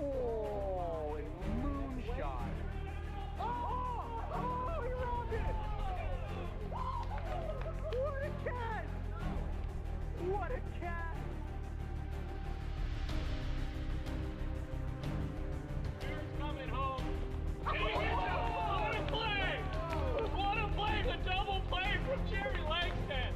Oh, and moonshot. Oh, he robbed it! What a catch! What a catch! Bear's coming home. What a play! What a play! The double play from Jerry Langston.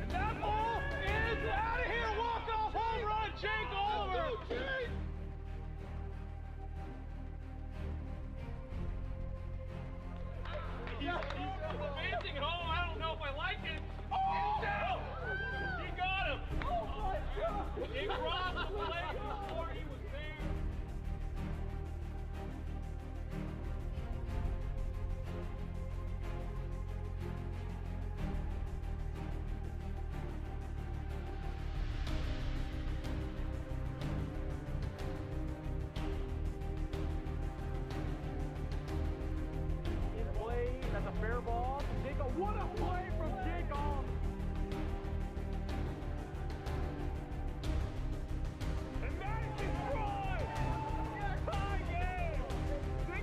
And that ball is out of here. Walk-off home run, Jake Oliver. He's advancing home. I don't know if I like it. Oh! Down. He got him. Oh my God! He crossed the plate before he was there. In play, that's a fair ball. Jacob, what a play from Jacob! And that is destroyed! Yeah, tie game! In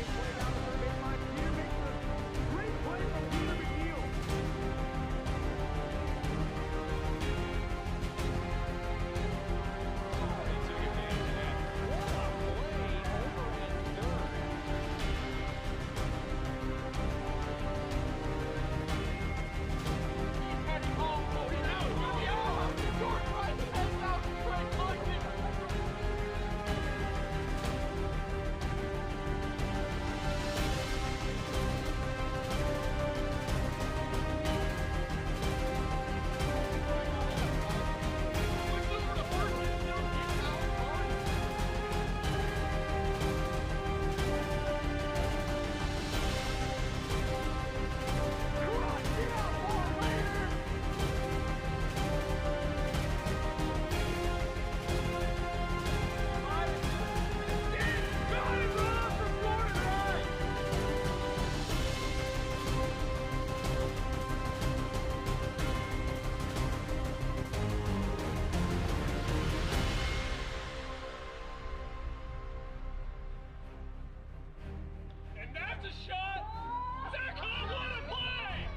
play down the third baseline. Peter makes a great play from Peter McNeil. And that's a shot! Zach Hall, what a play!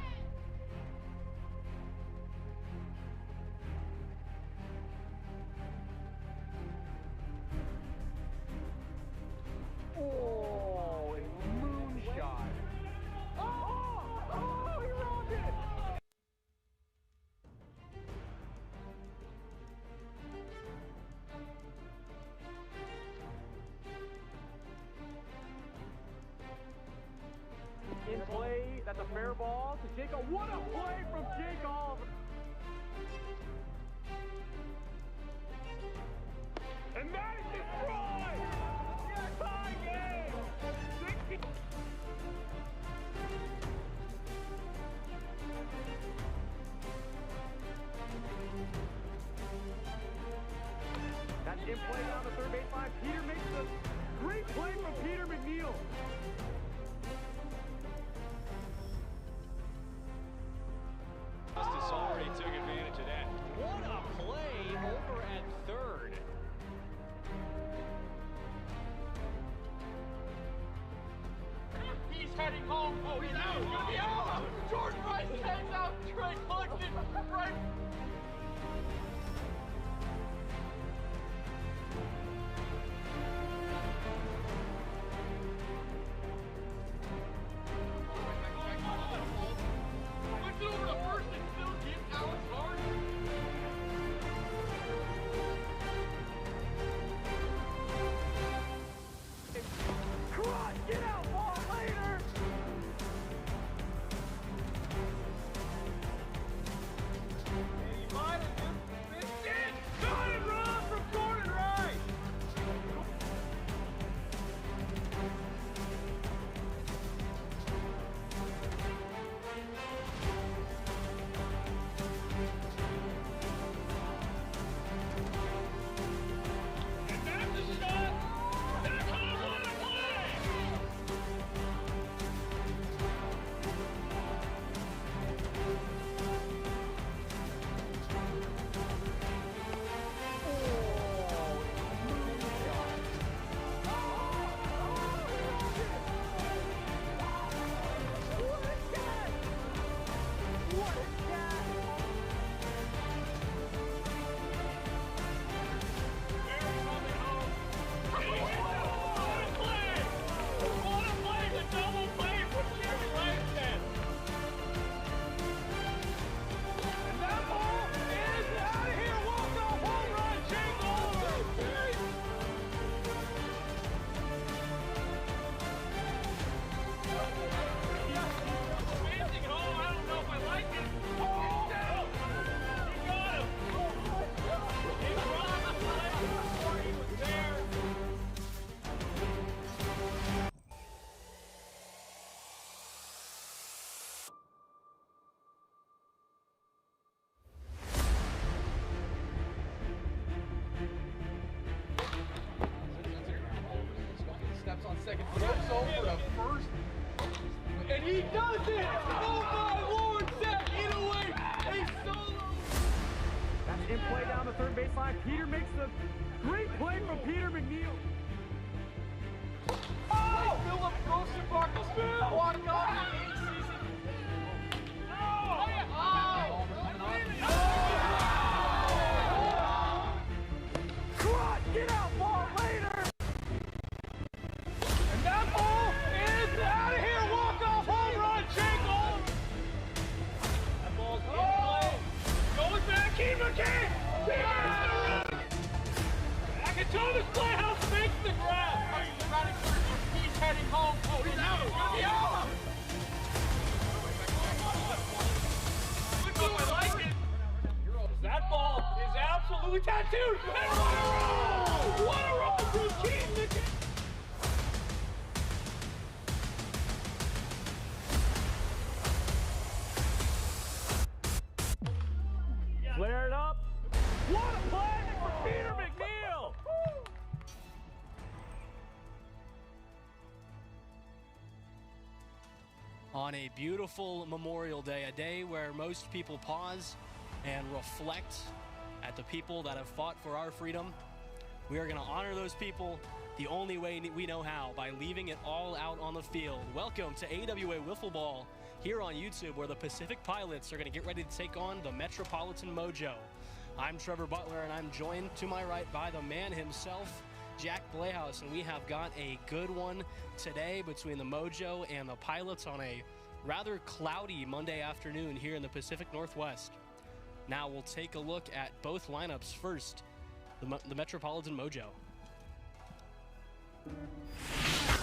Oh, and moonshot. Oh, he robbed it! In play, that's a fair ball to Jacob. What a play from Jacob! And that is destroyed! Yeah, tie game! That's in play down the third baseline. Peter makes a great play from Peter McNeil. Justice already took advantage of that. What a play over at third. He's heading home. Oh, he's out. He's gonna be out. Jordan Rice heads out. Trey Cluxton right. Puts it over to first and still gives Alex Gardner. Cross, get out, ball later! second throws over to first. And he does it! Oh my Lord, Zach Inouye, a solo! That's in play down the third baseline. Peter makes the great play from Peter McNeil. Oh! Philip Rosenbach, walk off the 8th season. Get out, ball later! And that ball is out of here. Walk-off home run, Jake Old. That ball's in play. Going back, Keith McKay. He makes the run. Back at Thomas Playhouse makes the grab. He's heading home. Oh, he's out. He's gonna be out. I like it. That ball is absolutely tattooed. And what a roll! What a roll from Keith McKay. Flare it up. What a play for Peter McNeil! On a beautiful Memorial Day, a day where most people pause and reflect at the people that have fought for our freedom, we are going to honor those people the only way we know how, by leaving it all out on the field. Welcome to AWA Wiffle Ball here on YouTube, where the Pacific Pilots are going to get ready to take on the Metropolitan Mojo. I'm Trevor Butler, and I'm joined to my right by the man himself, Jack Playhouse, and we have got a good one today between the Mojo and the Pilots on a rather cloudy Monday afternoon here in the Pacific Northwest. Now we'll take a look at both lineups. First, the Metropolitan Mojo.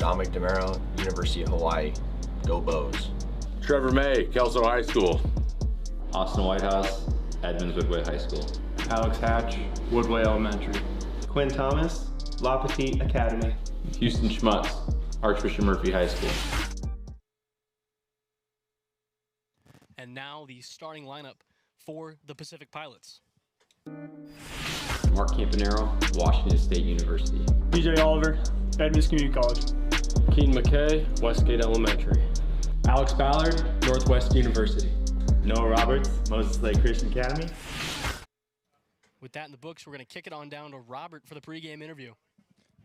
Dominic DeMero, University of Hawaii. Go Bows. Trevor May, Kelso High School. Austin Whitehouse, Edmonds Woodway High School. Alex Hatch, Woodway Elementary. Quinn Thomas, La Petite Academy. Houston Schmutz, Archbishop Murphy High School. And now the starting lineup for the Pacific Pilots. Mark Campanero, Washington State University. BJ Oliver, Edmonds Community College. Keaton McKay, Westgate Elementary. Alex Ballard, Northwest University. Noah Roberts, Moses Lake Christian Academy. With that in the books, we're going to kick it on down to Robert for the pregame interview.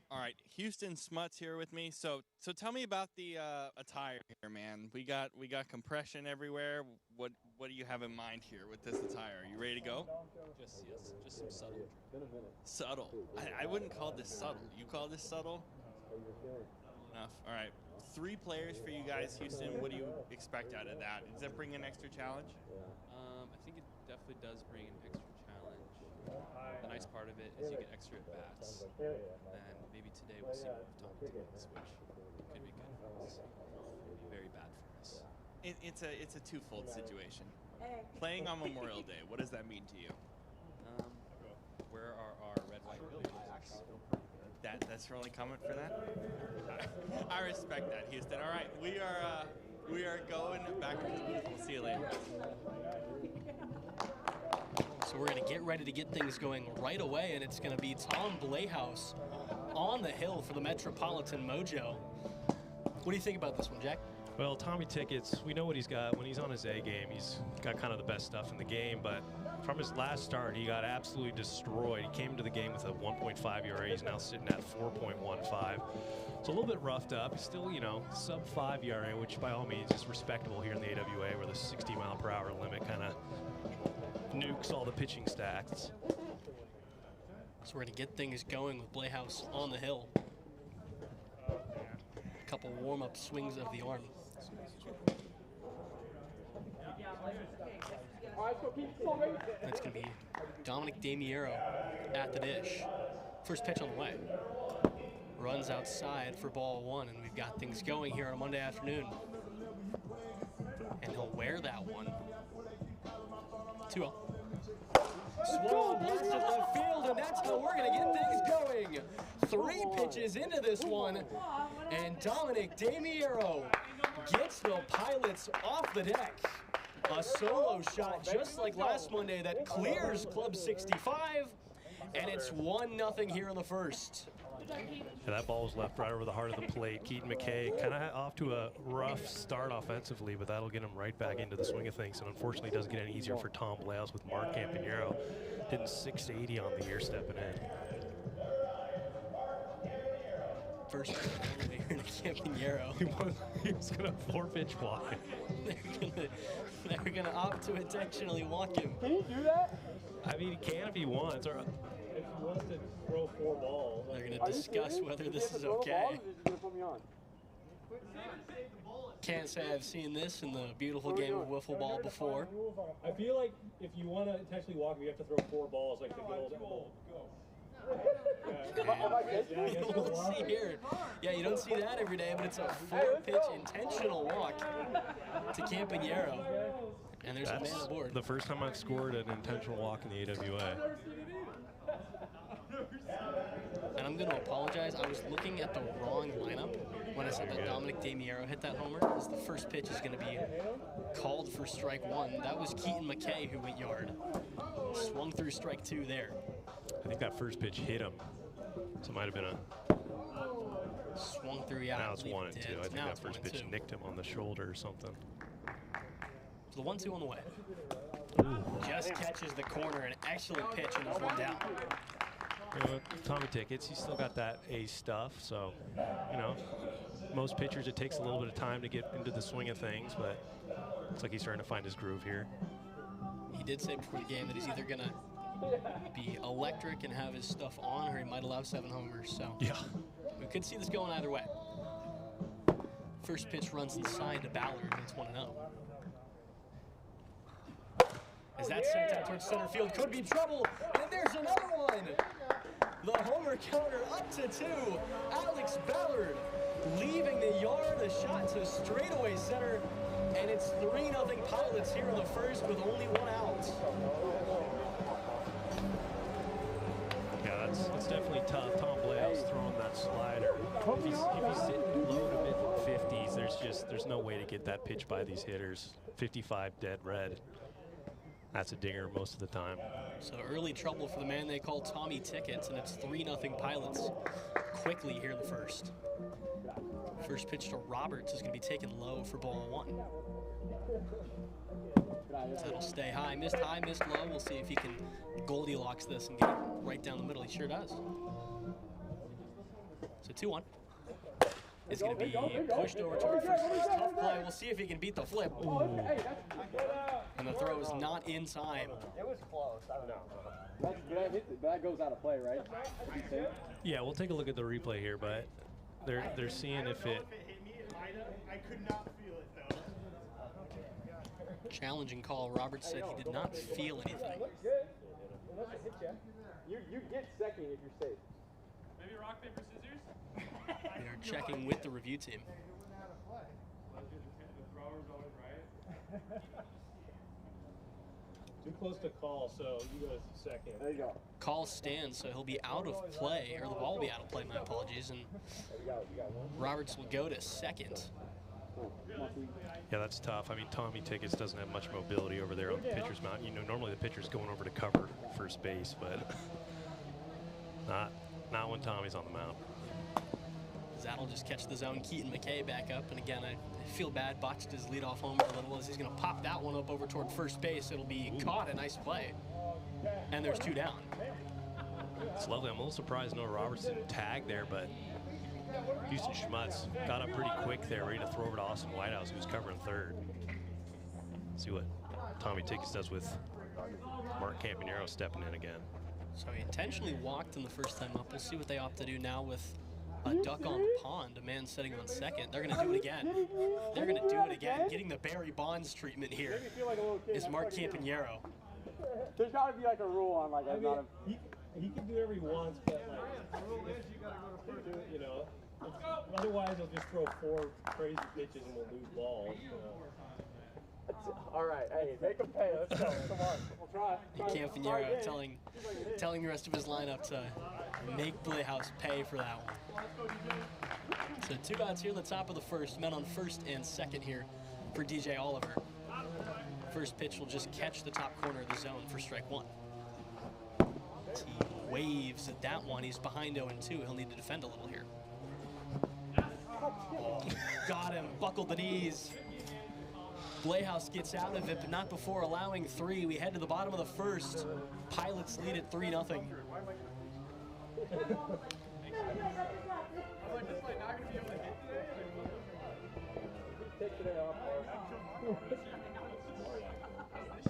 All right, Houston Schmutz here with me. So tell me about the attire here, man. We got compression everywhere. What do you have in mind here with this attire? Are you ready to go? Just some subtle. Subtle. I wouldn't call this subtle. You call this subtle? Enough. All right. 3 players for you guys, Houston. What do you expect out of that? Does that bring an extra challenge? I think it definitely does bring an extra challenge. The nice part of it is you get extra at-bats. And maybe today we'll see what Tom takes, which could be good for us. Could be very bad for us. It's a twofold situation. Playing on Memorial Day, what does that mean to you? Where are our red, white, and blue jerseys? That's your only comment for that? I respect that, Houston. All right, we are going back to the booth. We'll see you later. So we're going to get ready to get things going right away, and it's going to be Tom Playhouse on the hill for the Metropolitan Mojo. What do you think about this one, Jack? Well, Tommy Tickets, we know what he's got. When he's on his A game, he's got kind of the best stuff in the game, but from his last start, he got absolutely destroyed. He came to the game with a 1.5 ERA. He's now sitting at 4.15. It's a little bit roughed up. He's still, sub 5 ERA, which by all means is respectable here in the AWA, where the 60-mile-per-hour limit kind of nukes all the pitching stats. So we're going to get things going with Playhouse on the hill. A couple warm-up swings of the arm. That's going to be Dominic DeMero at the dish. First pitch on the way. Runs outside for ball 1, and we've got things going here on a Monday afternoon. And he'll wear that one. 2-0. Swung blast to left field, and that's how we're going to get things going. 3 pitches into this one, and Dominic DeMero gets the Pilots off the deck. A solo shot just like last Monday that clears Club 65, and it's 1-0 here in the first. Yeah, that ball was left right over the heart of the plate. Keaton McKay kind of off to a rough start offensively, but that'll get him right back into the swing of things. And unfortunately, it doesn't get any easier for Tom Blales with Mark Campanero hitting 680 on the year stepping in. First here to Campanero. He was going to 4-pitch walk him. They're gonna opt to intentionally walk him. Can he do that? I mean, he can if he wants. Or if he wants to throw 4 balls. They're gonna discuss whether this is okay. Can't say I've seen this in the beautiful game of wiffle ball before. I feel like if you want to intentionally walk him, you have to throw 4 balls like the good old. You don't see here. Yeah, you don't see that every day, but it's a 4-pitch intentional walk to Campanero. And there's a man aboard. The first time I've scored an intentional walk in the AWA. And I'm going to apologize. I was looking at the wrong lineup when I said that Dominic DeMiero hit that homer. Because the first pitch is going to be called for strike 1. That was Keaton McKay who went yard. Swung through strike 2 there. I think that first pitch hit him. So it might have been a... Swung through, yeah. Now it's 1 and 2. I think that first pitch nicked him on the shoulder or something. So the 1-2 on the way. Ooh. Just catches the corner. An excellent pitch, and there's 1 down. You know, Tommy Tickets, he's still got that ace stuff. So, you know, most pitchers, it takes a little bit of time to get into the swing of things, but looks like he's starting to find his groove here. He did say before the game that he's either going to be electric and have his stuff on, or he might allow 7 homers. So yeah, we could see this going either way. First pitch runs inside to Ballard, and it's 1-0. As that sent out towards center field, could be trouble, and there's another one. The homer counter up to 2. Alex Ballard leaving the yard, a shot to straightaway center, and it's 3-0 Pilots here in the first with only 1 out. Yeah, that's definitely tough. Tom Blales throwing that slider. If he's sitting low to mid-50s, there's no way to get that pitch by these hitters. 55 dead red. That's a dinger most of the time. So early trouble for the man they call Tommy Tickets, and it's 3-0 Pilots quickly here in the first. First pitch to Roberts is going to be taken low for ball 1. So it'll stay high, missed low. We'll see if he can Goldilocks this and get it right down the middle. He sure does. So 2-1. It's going to be pushed over toward first base. Tough play. We'll see if he can beat the flip. Ooh. And the throw is not in time. It was close. I don't know. That goes out of play, right? Yeah, we'll take a look at the replay here, but they're seeing if it. I could not feel it though. Challenging call. Roberts said he did not feel anything. You get second if you're safe. Maybe rock, paper, scissors? They are checking with the review team. Too close to call, so you go second. There you go. Call stands, so he'll be out of play, or the ball will be out of play, my apologies, and Roberts will go to second. Yeah, that's tough. I mean, Tommy Tickets doesn't have much mobility over there on the pitcher's mound. You know, normally the pitcher's going over to cover first base, but not when Tommy's on the mound. That'll just catch the zone. Keaton McKay back up, and again, I feel bad. Botched his leadoff homer a little as he's going to pop that one up over toward first base. It'll be caught. A nice play. And there's 2 down. It's lovely. I'm a little surprised Noah Roberts didn't tag there, but Houston Schmutz got up pretty quick there, ready to throw over to Austin Whitehouse, who's covering third. See what Tommy Tickets does with Mark Campanero stepping in again. So he intentionally walked in the first time up. We'll see what they opt to do now with a duck on the pond, a man sitting on second. They're going to do it again. They're going to do it again. Getting the Barry Bonds treatment here is Mark Campanero. There's got to be like a rule on like a lot of. He can do whatever he wants, but like, the rule is you got to go to first. You know, otherwise he'll just throw 4 crazy pitches and we'll lose balls. You know. All right, hey, make him pay. Let's go. Come on, we'll try. Campanero telling the rest of his lineup to make Playhouse pay for that one. So 2 outs here in the top of the first. Men on first and second here for DJ Oliver. First pitch will just catch the top corner of the zone for strike 1. waves at that one. He's behind 0-2. He'll need to defend a little here. Got him, buckled the knees. Playhouse gets out of it, but not before allowing 3. We head to the bottom of the first. Pilots lead at 3-0.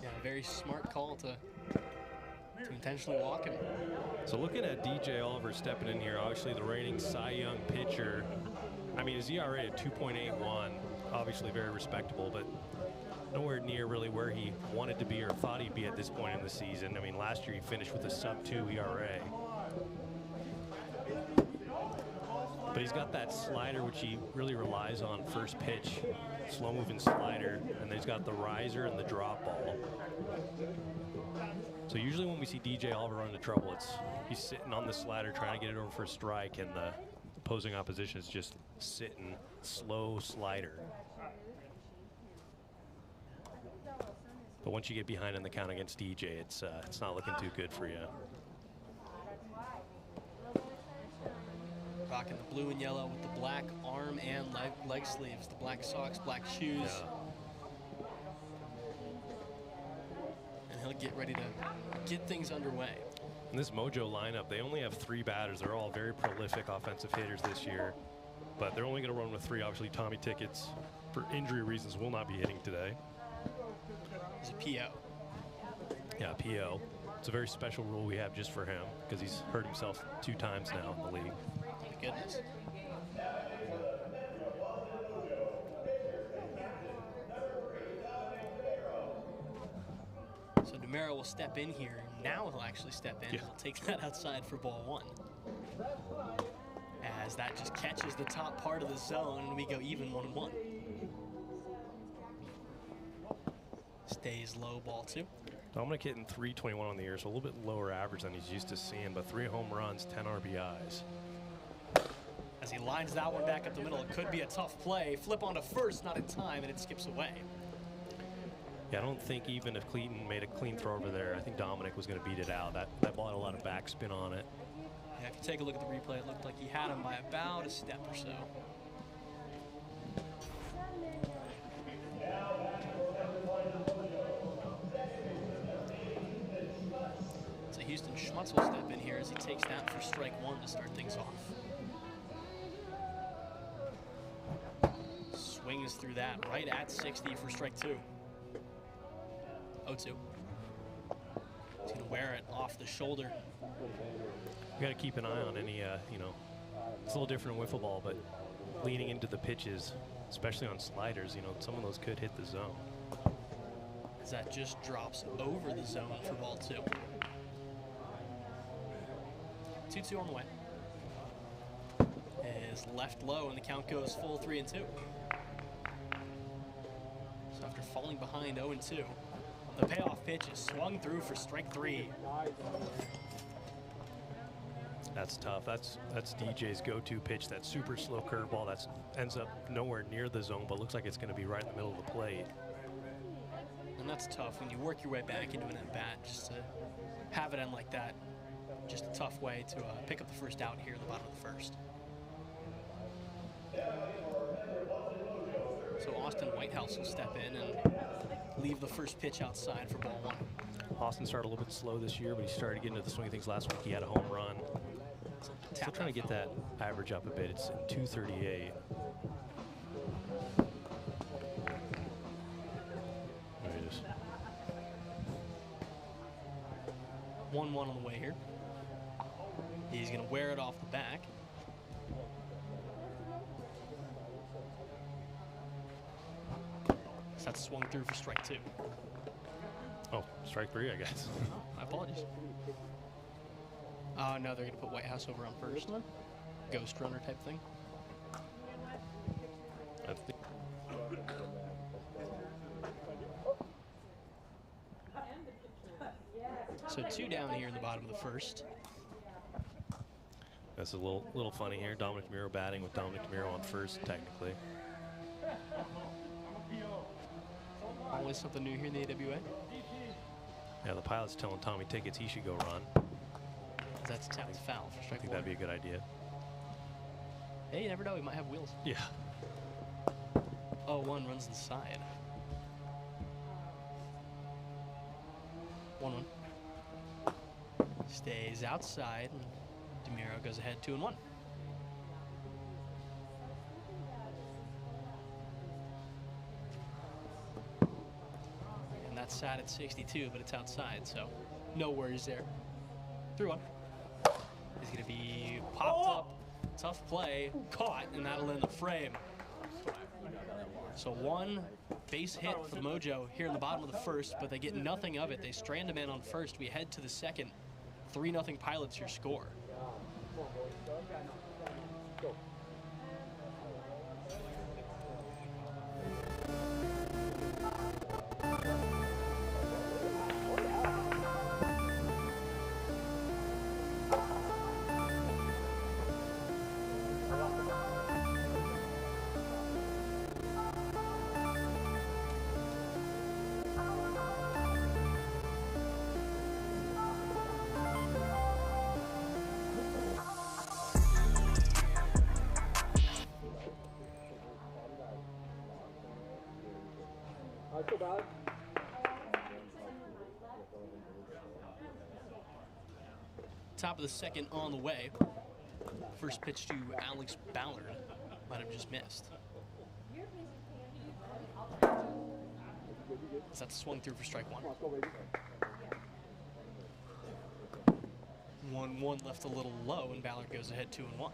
Yeah, very smart call to intentionally walk him. So looking at DJ Oliver stepping in here, obviously the reigning Cy Young pitcher. I mean, his ERA at 2.81, obviously very respectable, but nowhere near really where he wanted to be or thought he'd be at this point in the season. I mean, last year he finished with a sub-2 ERA. But he's got that slider, which he really relies on first pitch, slow-moving slider, and then he's got the riser and the drop ball. So usually when we see DJ Oliver run into trouble, he's sitting on the slider trying to get it over for a strike, and the opposing opposition is just sitting, slow slider. But once you get behind in the count against DJ, it's not looking too good for you. Rocking the blue and yellow with the black arm and leg sleeves, the black socks, black shoes. Yeah. And he'll get ready to get things underway. In this Mojo lineup, they only have 3 batters. They're all very prolific offensive hitters this year, but they're only going to run with 3. Obviously, Tommy Tickets, for injury reasons, will not be hitting today. He's a PO. Yeah, PO. It's a very special rule we have just for him because he's hurt himself 2 times now in the league. My goodness. So DeMero will step in here. Now he'll actually step in. Yeah. He'll take that outside for ball 1. As that just catches the top part of the zone, and we go even 1-1. Stays low, ball 2. Dominic hitting .321 on the year, so a little bit lower average than he's used to seeing, but 3 home runs, 10 RBIs. As he lines that one back up the middle, it could be a tough play. Flip onto first, not in time, and it skips away. Yeah, I don't think even if Cleaton made a clean throw over there, I think Dominic was going to beat it out. That ball had a lot of backspin on it. Yeah, if you take a look at the replay, it looked like he had him by about a step or so. So Houston Schmutz will step in here as he takes that for strike 1 to start things off. Swings through that right at 60 for strike 2. 0-2. He's going to wear it off the shoulder. You got to keep an eye on any, it's a little different in wiffle ball, but leaning into the pitches, especially on sliders, some of those could hit the zone. As that just drops over the zone for ball 2. 2-2 on the way. Is left low, and the count goes full 3-2. So after falling behind 0-2, the payoff pitch is swung through for strike 3. That's tough. That's DJ's go-to pitch, that super slow curveball that ends up nowhere near the zone, but looks like it's going to be right in the middle of the plate. And that's tough when you work your way back into an at-bat, just to have it end like that. Just a tough way to pick up the first out here at the bottom of the first. So Austin Whitehouse will step in and leave the first pitch outside for ball 1. Austin started a little bit slow this year, but he started getting into the swing of things last week. He had a home run. Still trying to get that average up a bit. It's 238. There it is. 1-1 on the way here. He's going to wear it off the back. So that's swung through for strike 2. Oh, strike 3, I guess. My apologies. No, they're going to put Whitehouse over on first. Ghost runner type thing. So 2 down here in the bottom of the first. That's a little funny here. Dominic DeMero batting with Dominic DeMero on first, technically. Always something new here in the AWA. Yeah, the pilot's telling Tommy Tickets he should go run. That's a tapped foul for I strike think one. that'd be a good idea. Hey, you never know. He might have wheels. Yeah. 0-1 runs inside. 1-1. Stays outside. And DeMiro goes ahead 2-1. And that's sat at 62, but it's outside, so no worries there. 3-1. He's going to be popped up. Tough play, caught, and that'll end the frame. So one base hit for Mojo here in the bottom of the first, but they get nothing of it. They strand a man on first. We head to the second. 3-0 Pilots your score. Top of the second on the way. First pitch to Alex Ballard. Might have just missed. That's swung through for strike one. 1-1 left a little low, and Ballard goes ahead 2-1.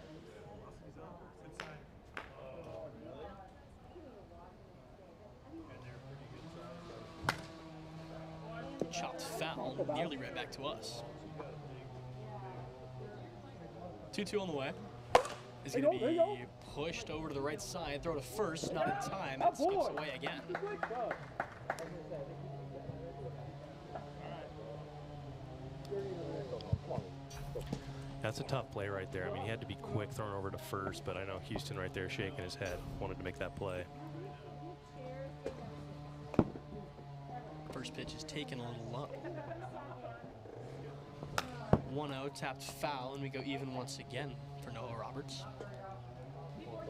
Chopped foul, nearly right back to us. 2-2 on the way. Is going to be pushed over to the right side, throw to first, not in time, and skips away again. That's a tough play right there. I mean, he had to be quick throwing over to first, but I know Houston right there shaking his head, wanted to make that play. First pitch is taken a little low. 1-0, tapped foul, and we go even once again for Noah Roberts.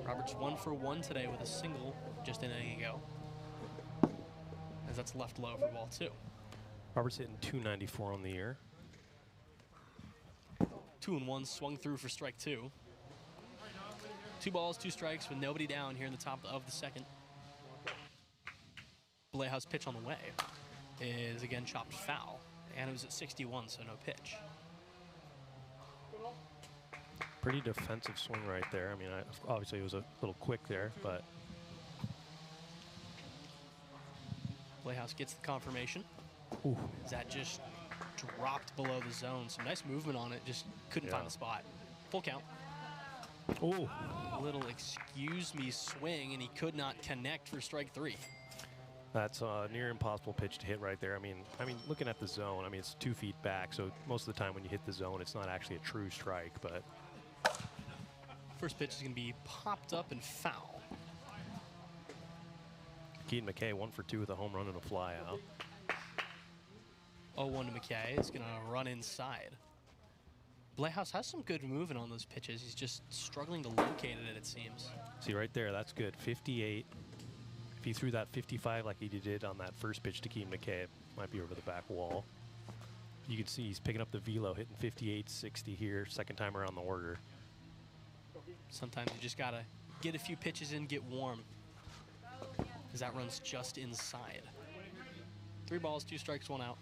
Roberts 1 for 1 today with a single just inning ago, as that's left low for ball 2. Roberts hitting .294 on the year. 2-1, swung through for strike 2. 2 balls, 2 strikes with nobody down here in the top of the second. Playhouse pitch on the way is again chopped foul, and it was at 61, so no pitch. Pretty defensive swing right there. I mean, obviously it was a little quick there, but Playhouse gets the confirmation. Ooh. That just dropped below the zone. Some nice movement on it, just couldn't find a spot. Full count. Ooh. A little excuse me swing, and he could not connect for strike 3. That's a near impossible pitch to hit right there. I mean, looking at the zone, I mean, it's 2 feet back, so most of the time when you hit the zone, it's not actually a true strike, but. First pitch is going to be popped up and foul. Keaton McKay 1 for 2 with a home run and a fly out. 0-1 to McKay is going to run inside. Playhouse has some good movement on those pitches. He's just struggling to locate it seems. See right there, that's good. 58. If he threw that 55 like he did on that first pitch to Keaton McKay, it might be over the back wall. You can see he's picking up the velo, hitting 58, 60 here, second time around the order. Sometimes you just got to get a few pitches in, get warm, because that runs just inside. 3 balls, 2 strikes, 1 out.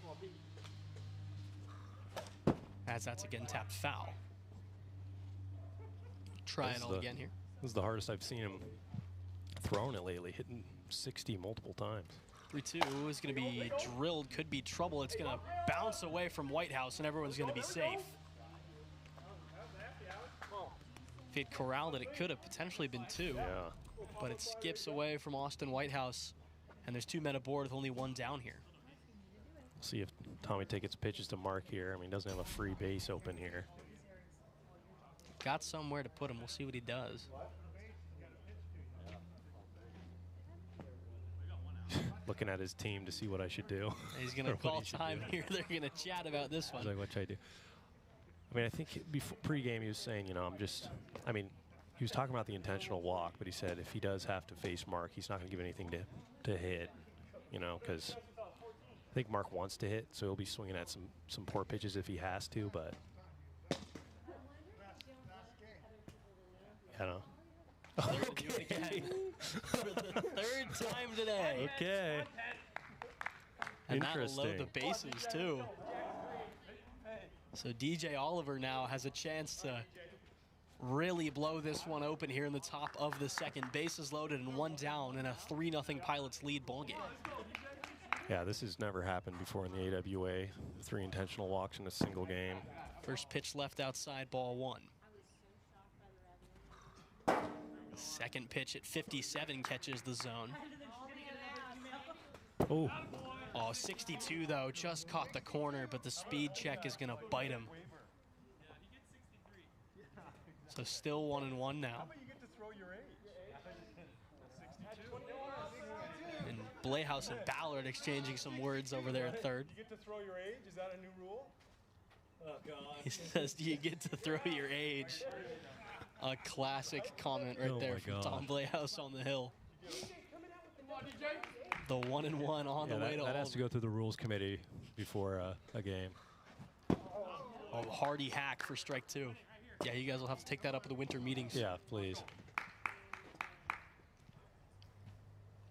As that's again tapped foul. Try it all again here. This is the hardest I've seen him throwing it lately, hitting 60 multiple times. 3-2 is going to be drilled, could be trouble. It's going to bounce away from Whitehouse, and everyone's going to be safe. If he'd corralled it, it could have potentially been 2. Yeah. But it skips away from Austin Whitehouse, and there's 2 men aboard with only 1 down here. See if Tommy takes pitches to Mark here. I mean, he doesn't have a free base open here. Got somewhere to put him. We'll see what he does. Looking at his team to see what I should do. He's going to call time here. They're going to chat about this one. He's like, what should I do? I mean, I think before pregame he was saying, you know, I mean, he was talking about the intentional walk, but he said if he does have to face Mark, he's not going to give anything to hit, you know, because I think Mark wants to hit, so he'll be swinging at some poor pitches if he has to, but I don't know. Okay. Do it again for the third time today. Okay. And that'll load the bases, too. So DJ Oliver now has a chance to really blow this one open here in the top of the second. Bases loaded and one down in a 3-0 Pilots lead ball game. Yeah, this has never happened before in the AWA. 3 intentional walks in a single game. First pitch left outside, ball 1. Second pitch at 57 catches the zone. Oh. Oh, 62 though, just caught the corner, but the speed check is gonna bite him. So still 1-1 now. And Blayhouse and Ballard exchanging some words over there at third. You get to throw your age? Is that a new rule? Oh, God. He says, do you get to throw your age? A classic comment right there from Tom Blayhouse on the hill. The 1-1 on the way to that has to go through the rules committee before a game. Oh, hardy hack for strike 2. Yeah, you guys will have to take that up at the winter meetings. Yeah, please.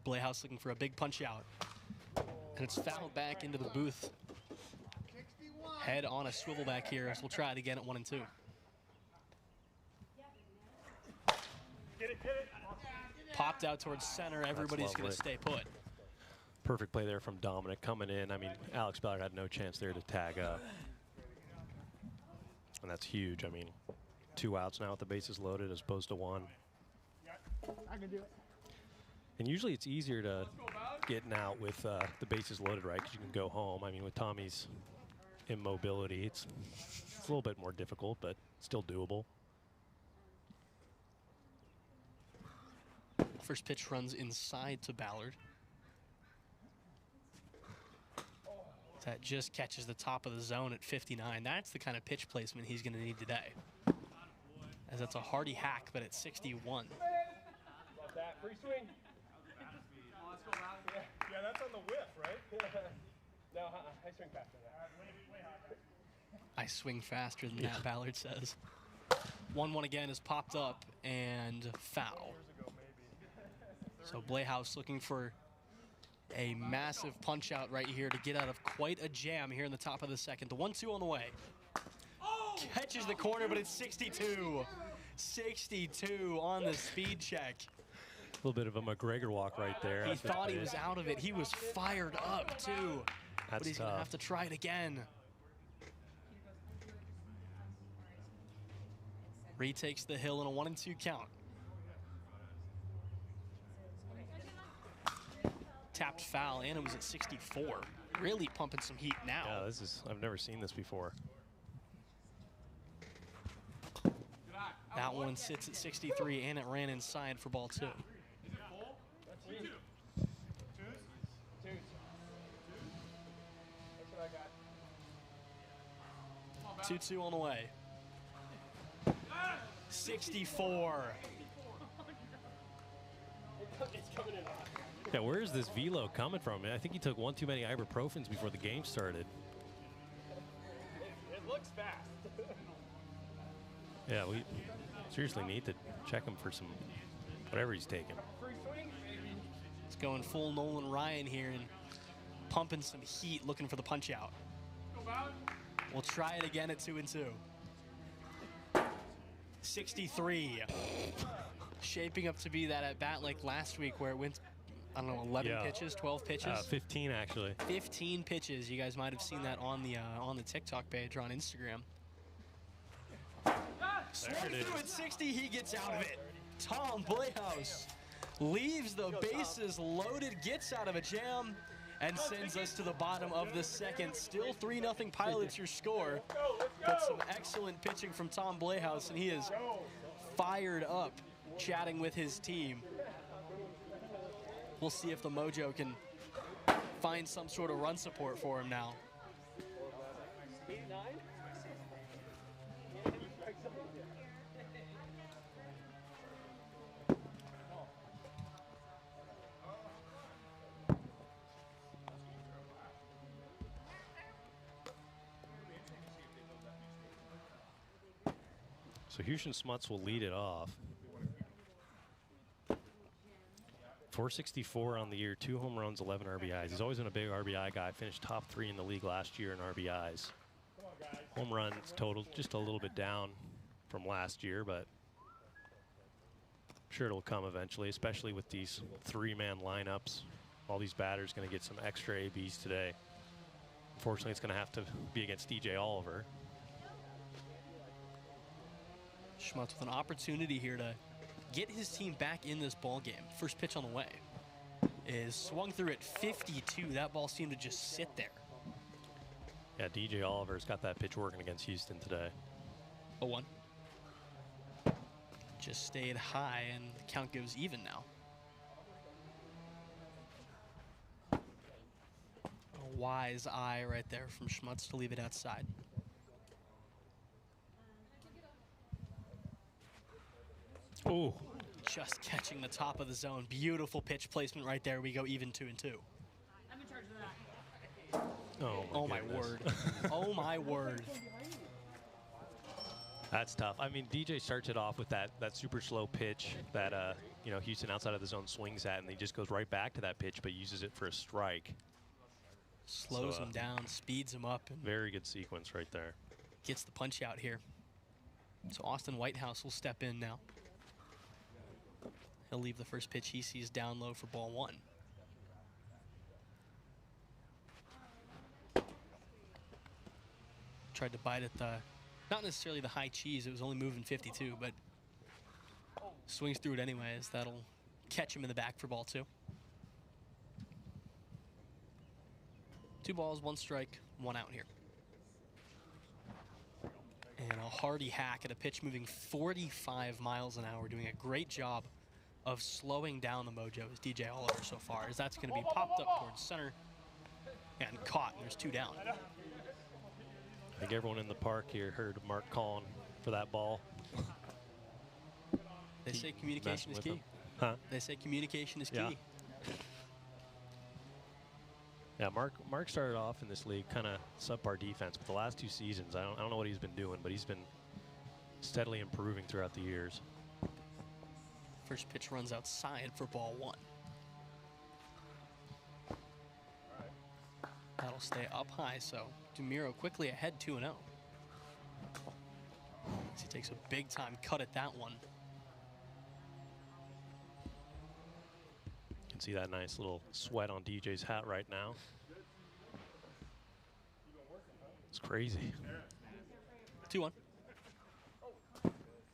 Blayhouse looking for a big punch out. And it's fouled back into the booth. Head on a swivel back here as we'll try it again at 1-2. Popped out towards center. Everybody's going to stay put. Perfect play there from Dominic coming in. I mean, Alex Ballard had no chance there to tag up. And that's huge. I mean, 2 outs now with the bases loaded as opposed to 1. I can do it. And usually it's easier to getting out with the bases loaded, right? Because you can go home. I mean, with Tommy's immobility, it's a little bit more difficult, but still doable. First pitch runs inside to Ballard. That just catches the top of the zone at 59. That's the kind of pitch placement he's going to need today. As that's a hardy hack, but at 61. Love that. Free swing. Yeah, that's on the whiff, right? No, I swing faster than that. I swing faster than that, Ballard says. 1-1 again is popped up and foul. So Blayhouse looking for a massive punch out right here to get out of quite a jam here in the top of the second. The 1-2 on the way. Catches the corner, but it's 62. 62 on the speed check. A little bit of a McGregor walk right there. He thought he was out of it. He was fired up too. But he's going to have to try it again. Retakes the hill in a 1-2 count. Tapped foul, and it was at 64. Really pumping some heat now. Yeah, this is, I've never seen this before. That one sits at 63, and it ran inside for ball 2. 2-2 on the way. 64. Yeah, where is this velo coming from? I think he took one too many ibuprofens before the game started. It looks fast. Yeah, we seriously need to check him for some whatever he's taking. He's going full Nolan Ryan here and pumping some heat, looking for the punch out. We'll try it again at 2-2. 63. Shaping up to be that at bat like last week where it went, I don't know, 11 pitches, 12 pitches? 15 actually. 15 pitches. You guys might have seen that on the TikTok page or on Instagram. Straight through at 60, he gets out of it. Tom Blayhouse leaves the bases loaded, gets out of a jam, and sends us to the bottom of the second. Still 3-0 Pilots your score. But some excellent pitching from Tom Blayhouse, and he is fired up chatting with his team. We'll see if the Mojo can find some sort of run support for him now. So Houston Smuts will lead it off. 464 on the year, 2 home runs, 11 RBIs. He's always been a big RBI guy. Finished top 3 in the league last year in RBIs. Home runs total just a little bit down from last year, but I'm sure it'll come eventually, especially with these 3-man lineups. All these batters going to get some extra ABs today. Unfortunately, it's going to have to be against DJ Oliver. Schmutz with an opportunity here to get his team back in this ball game. First pitch on the way is swung through at 52. That ball seemed to just sit there. Yeah, DJ Oliver's got that pitch working against Houston today. 0-1. Just stayed high, and the count goes even now. A wise eye right there from Schmutz to leave it outside. Oh, just catching the top of the zone. Beautiful pitch placement right there. We go even 2-2. I'm in charge of that. Oh my word. Oh my word. That's tough. I mean, DJ starts it off with that super slow pitch that you know, Houston outside of the zone swings at, and he just goes right back to that pitch, but uses it for a strike. Slows him down, speeds him up. And very good sequence right there. Gets the punch out here. So Austin Whitehouse will step in now. He'll leave the first pitch he sees down low for ball 1. Tried to bite at the, not necessarily the high cheese, it was only moving 52, but swings through it anyways. That'll catch him in the back for ball 2. 2 balls, 1 strike, 1 out here. And a hearty hack at a pitch moving 45 miles an hour, doing a great job of slowing down the Mojo is DJ Oliver so far, as that's going to be popped up towards center and caught, and there's 2 down. I think everyone in the park here heard Mark calling for that ball. They say communication is key. Huh? They say communication is key. Yeah. Yeah, Mark started off in this league kind of subpar defense, but the last 2 seasons, I don't know what he's been doing, but he's been steadily improving throughout the years. First pitch runs outside for ball 1. That'll stay up high, so DeMiro quickly ahead 2-0. He takes a big time cut at that one. You can see that nice little sweat on DJ's hat right now. It's crazy. 2-1.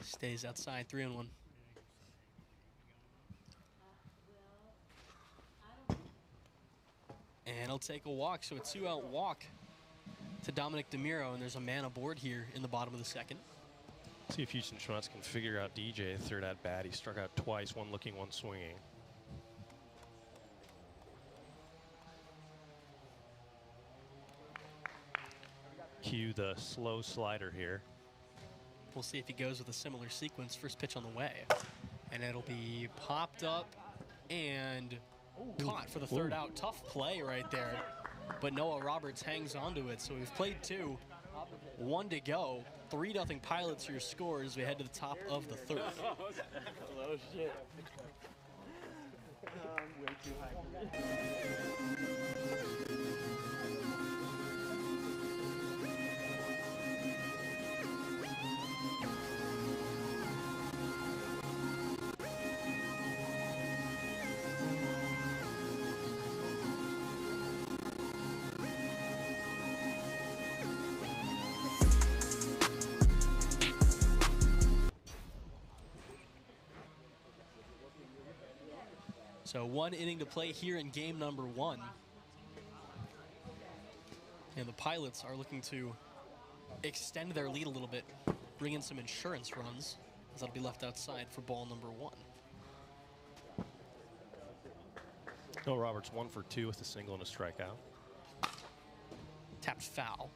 Stays outside, 3-1. And he'll take a walk, so a 2-out walk to Dominic DeMiro, and there's a man aboard here in the bottom of the second. See if Houston Schmutz can figure out DJ third at bat. He struck out twice, 1 looking, 1 swinging. Cue the slow slider here. We'll see if he goes with a similar sequence. First pitch on the way, and it'll be popped up and caught for the 3rd out. Tough play right there, but Noah Roberts hangs onto it. So we've played 2, 1 to go. 3-0 Pilots your score as we head to the top of the 3rd. Oh shit. Way too high. So 1 inning to play here in game number 1. And the Pilots are looking to extend their lead a little bit, bring in some insurance runs, as that'll be left outside for ball number 1. Noah Roberts 1 for 2 with a single and a strikeout. Tapped foul.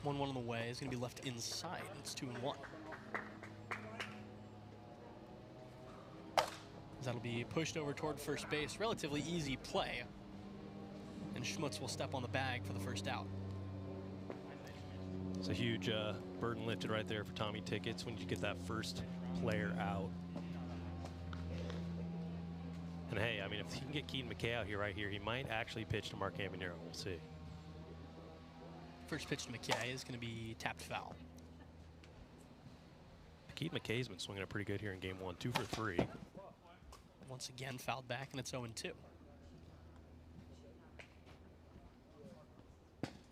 1-1 on the way is going to be left inside. It's 2-1. That'll be pushed over toward first base. Relatively easy play. And Schmutz will step on the bag for the first out. It's a huge burden lifted right there for Tommy Tickets when you get that first player out. And hey, I mean, if he can get Keaton McKay out here right here, he might actually pitch to Mark Campagnaro. We'll see. First pitch to McKay is going to be tapped foul. Keaton McKay's been swinging it pretty good here in game 1, 2 for 3. Once again, fouled back, and it's 0-2.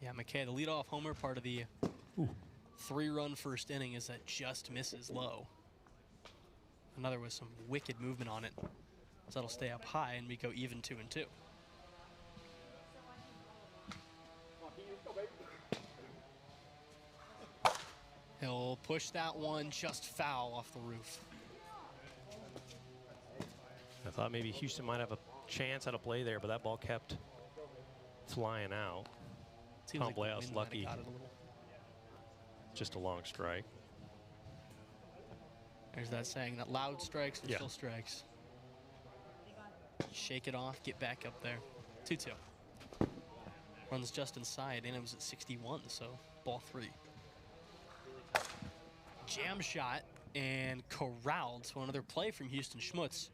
Yeah, McKay, the leadoff homer, part of the 3-run first inning, is that just misses low. Another with some wicked movement on it. So that'll stay up high, and we go even 2-2. He'll push that one just foul off the roof. I thought maybe Houston might have a chance at a play there, but that ball kept flying out. Tom Blehouse lucky. Just a long strike. There's that saying that loud strikes are still strikes. Shake it off, get back up there. 2-2. Runs just inside, and it was at 61, so ball 3. Jam shot and corralled. So another play from Houston Schmutz.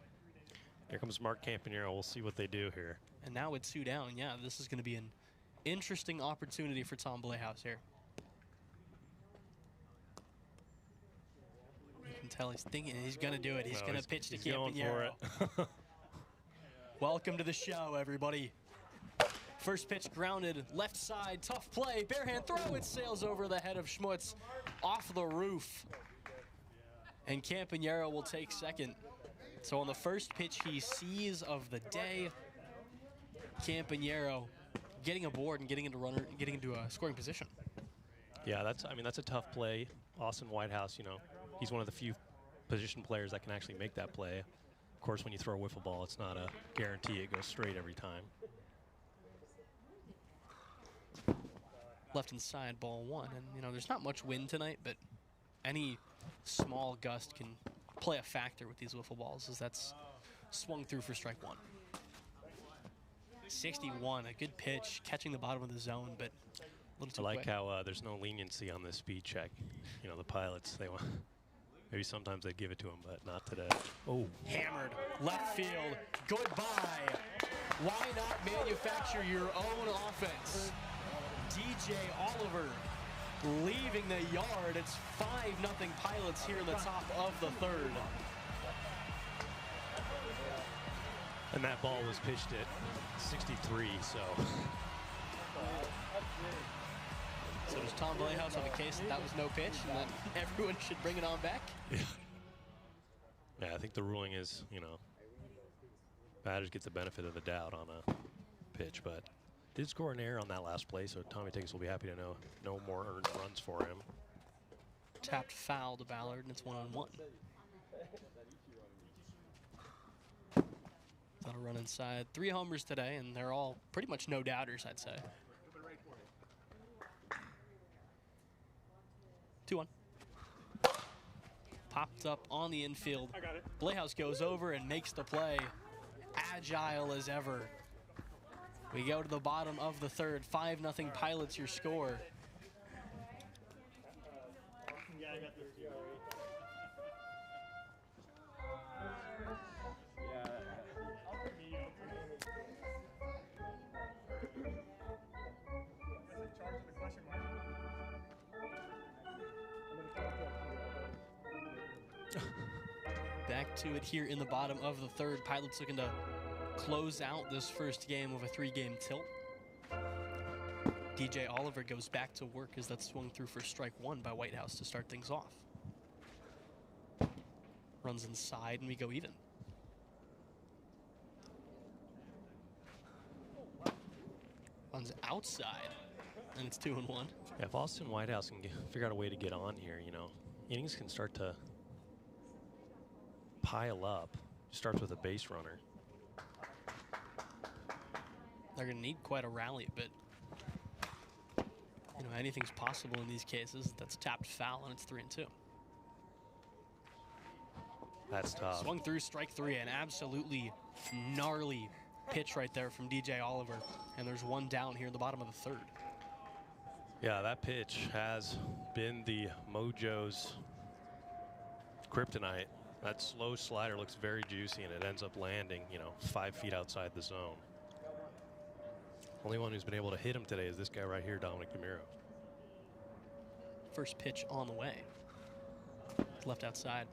Here comes Mark Campagnaro. We'll see what they do here. And now with 2 down, yeah, this is going to be an interesting opportunity for Tom Blehouse here. You can tell he's thinking he's going to do it. He's going to pitch to Campagnaro. Welcome to the show, everybody. First pitch grounded, left side, tough play, bare hand throw, it sails over the head of Schmutz, off the roof. And Campagnaro will take second. So on the first pitch he sees of the day, Campagnaro getting aboard and getting into a scoring position. Yeah, that's a tough play. Austin Whitehouse, you know, he's one of the few position players that can actually make that play. Of course, when you throw a wiffle ball, it's not a guarantee it goes straight every time. Left inside, ball 1. And, you know, there's not much wind tonight, but any small gust can play a factor with these wiffle balls, as that's swung through for strike 1. 61, a good pitch, catching the bottom of the zone, but a little too I like quick. how there's no leniency on this speed check. You know, the pilots, they want, maybe sometimes they give it to them, but not today. Oh. Hammered, left field, goodbye. Why not manufacture your own offense? DJ Oliver leaving the yard. It's 5-0 Pilots here in the top of the 3rd. And that ball was pitched at 63, so. So does Tom Blehouse have a case that was no pitch and that everyone should bring it on back? Yeah, I think the ruling is, you know, batters get the benefit of the doubt on a pitch, but did score an error on that last play, so Tommy Tickets will be happy to know no more earned runs for him. Tapped foul to Ballard, and it's 1-1. That'll run inside. 3 homers today, and they're all pretty much no doubters, I'd say. 2-1. Popped up on the infield. Blehouse goes over and makes the play. Agile as ever. We go to the bottom of the 3rd. 5-0 Pilots, your score. Yeah, I got this too. Back to it here in the bottom of the 3rd. Pilots looking to close out this first game of a 3-game tilt. DJ Oliver goes back to work as that's swung through for strike 1 by Whitehouse to start things off. Runs inside and we go even. Runs outside and it's 2-1. Yeah, if Austin Whitehouse can figure out a way to get on here, you know, innings can start to pile up. Starts with a base runner. They're going to need quite a rally, but You know, anything's possible in these cases. That's a tapped foul, and it's 3-2. That's tough. Swung through, strike three, an absolutely gnarly pitch right there from DJ Oliver. And there's one down here in the bottom of the third. Yeah, that pitch has been the Mojo's kryptonite. That slow slider looks very juicy, and it ends up landing, you know, 5 feet outside the zone. Only one who's been able to hit him today is this guy right here, Dominic DeMiro. First pitch on the way. Left outside.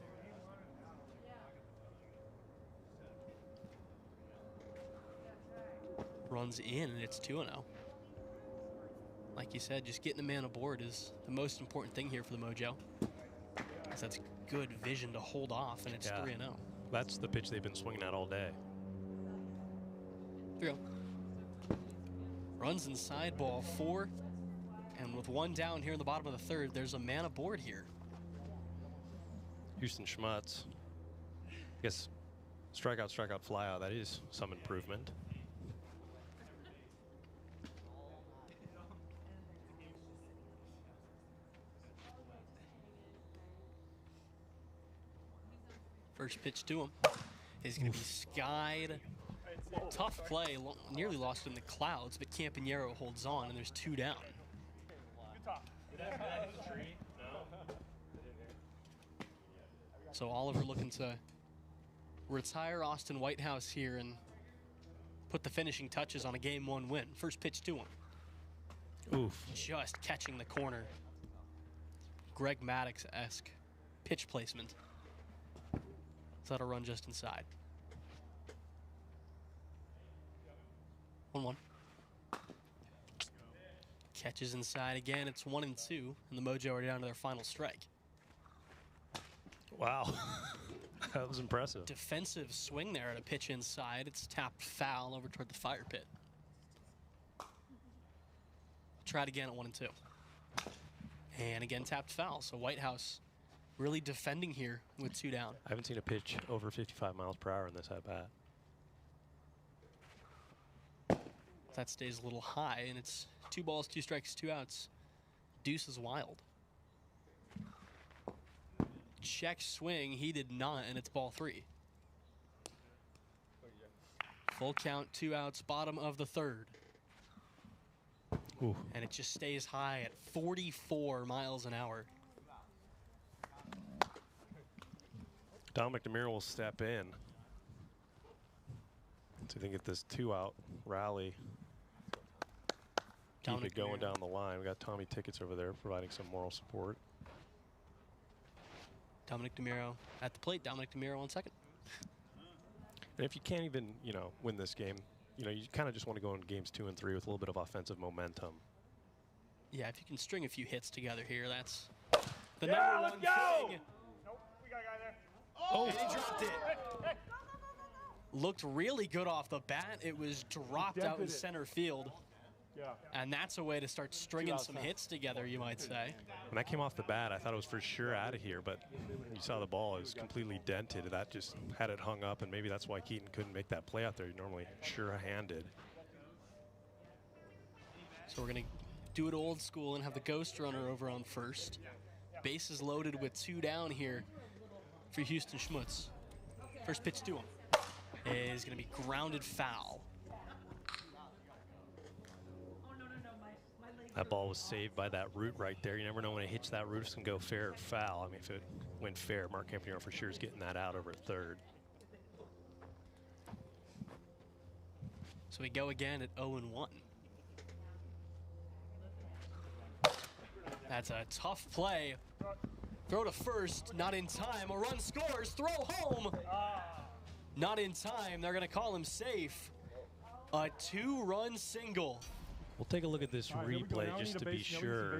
Runs in, and it's 2-0. Like you said, just getting a man aboard is the most important thing here for the Mojo. Because that's good vision to hold off, and it's 3-0. That's the pitch they've been swinging at all day. 3-0. Runs inside, ball 4. And with one down here in the bottom of the third, there's a man aboard here. Houston Schmutz. I guess strikeout, strikeout, flyout. That is some improvement. First pitch to him is going to be skied. Tough play, nearly lost in the clouds, but Campanero holds on, and there's 2 down. So Oliver looking to retire Austin Whitehouse here and put the finishing touches on a Game 1 win. First pitch to him. Oof. Just catching the corner. Greg Maddux-esque pitch placement. So that'll run just inside. 1-1. Catches inside again. It's 1-2, and the Mojo are down to their final strike. Wow. That was impressive. Defensive swing there at a pitch inside. It's tapped foul over toward the fire pit. Try it again at 1-2. And again tapped foul. So Whitehouse really defending here with 2 down. I haven't seen a pitch over 55 miles per hour in this at-bat. That stays a little high, and it's 2 balls, 2 strikes, 2 outs. Deuce is wild. Check swing, he did not, and it's ball 3. Full count, 2 outs, bottom of the third. Ooh. And it just stays high at 44 miles an hour. Dominic DeMiro will step in. So I think get this 2-out rally. Keep it going down the line. We got Tommy Tickets over there providing some moral support. Dominic DeMiro at the plate. Dominic DeMiro on second. And if you can't even, you know, win this game, you know, you kind of just want to go in games 2 and 3 with a little bit of offensive momentum. Yeah, if you can string a few hits together here, that's the number one thing. Nope, we got a guy there. Oh, he dropped it. Looked really good off the bat. It was dropped out in center field. Yeah. And that's a way to start stringing some hits together, you might say. When that came off the bat, I thought it was for sure out of here, but you saw the ball, it was completely dented. That just had it hung up, and maybe that's why Keaton couldn't make that play out there. He normally sure-handed. So we're going to do it old school and have the ghost runner over on first. Bases loaded with 2 down here for Houston Schmutz. First pitch to him is going to be grounded foul. That ball was saved by that root right there. You never know when it hits that root, it's going to go fair or foul. I mean, if it went fair, Mark Campanero for sure is getting that out over at third. So we go again at 0-1. That's a tough play. Throw to first, not in time. A run scores, throw home. Not in time, they're going to call him safe. A 2-run single. We'll take a look at this replay just to be sure.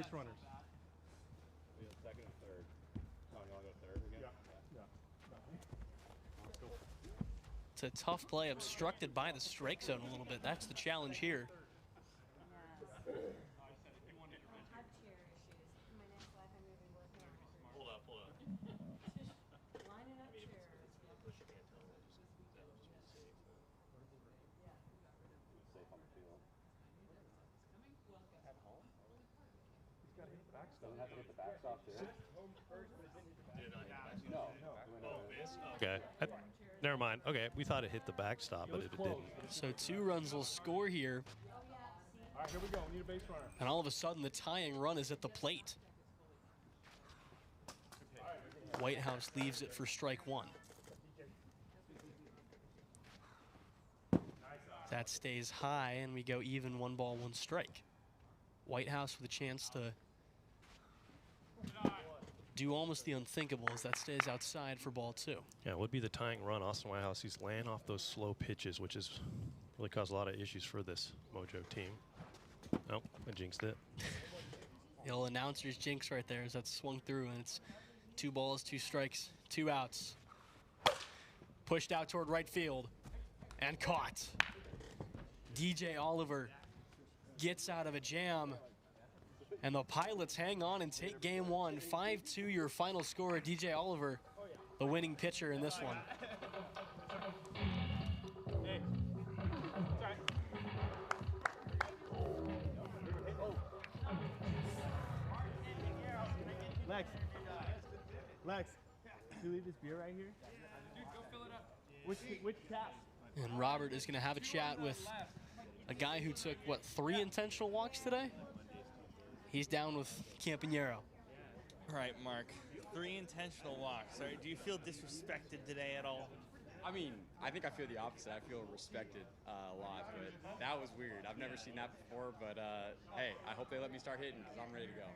It's a tough play, obstructed by the strike zone a little bit. That's the challenge here. Okay. Never mind. Okay, we thought it hit the backstop, but it didn't. So 2 runs will score here. All right, here we go. We need a base runner. And all of a sudden, the tying run is at the plate. Whitehouse leaves it for strike 1. That stays high, and we go even 1 ball, 1 strike. Whitehouse with a chance to do almost the unthinkable as that stays outside for ball 2. Yeah, it would be the tying run. Austin Whitehouse, he's laying off those slow pitches, which has really caused a lot of issues for this Mojo team. Nope, I jinxed it. The old announcer's jinx right there as that swung through, and it's 2 balls, 2 strikes, 2 outs. Pushed out toward right field and caught. DJ Oliver gets out of a jam, and the Pilots hang on and take game 1. 5-2 your final score. DJ Oliver, the winning pitcher in this one. Hey. Lex, can you leave this beer right here? Dude, go fill it up. Which cap? And Robert is going to have a chat with a guy who took, what, 3 intentional walks today? He's down with Campanero. All right, Mark. 3 intentional walks. All right, do you feel disrespected today at all? I mean, I think I feel the opposite. I feel respected a lot, but that was weird. I've never seen that before, but hey, I hope they let me start hitting because I'm ready to go.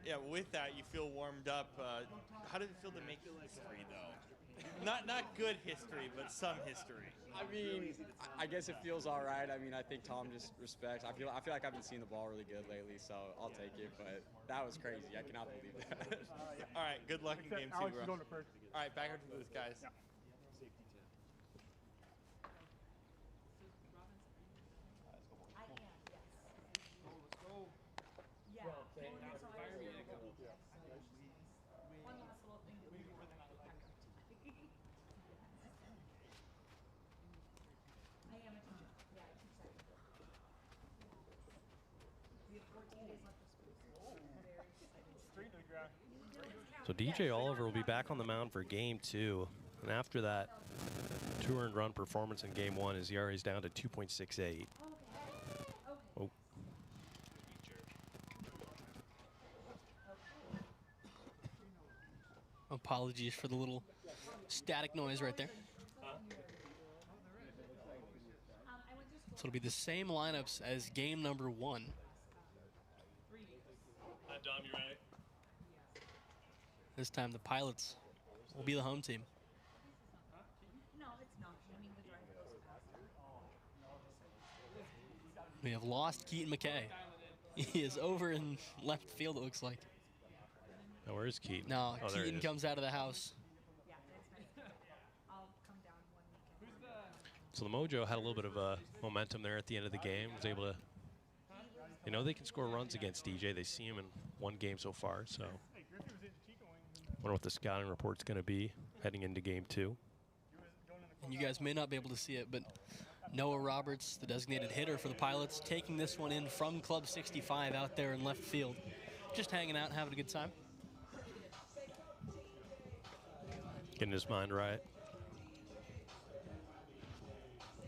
Yeah, with that, you feel warmed up. How did it feel to make history, though? Not good history, but some history. I mean, I guess it feels all right. I mean, I think Tom just respects. I feel like I've been seeing the ball really good lately, so I'll take it. But that was crazy. I cannot believe that. All right, good luck in game 2, Alex bro. is going to first. All right, back to those guys. Yeah. So DJ Oliver will be back on the mound for game 2. And after that 2 earned run performance in game 1, his ERA is down to 2.68. Oh. Apologies for the little static noise right there. So it'll be the same lineups as game number 1. Dom, you right? This time the Pilots will be the home team. No, it's not. I mean, the driver goes past. We have lost Keaton McKay. He is over in left field, it looks like. Now, where is Keaton? No, oh, Keaton comes out of the house. Yeah, that's nice. I'll come down one weekend. So the Mojo had a little bit of momentum there at the end of the game. Was able to, you know, they can score runs against DJ. They see him in 1 game so far. So, wonder what the scouting report's going to be heading into game 2. And you guys may not be able to see it, but Noah Roberts, the designated hitter for the Pilots, taking this one in from Club 65 out there in left field. Just hanging out, having a good time. Getting his mind right.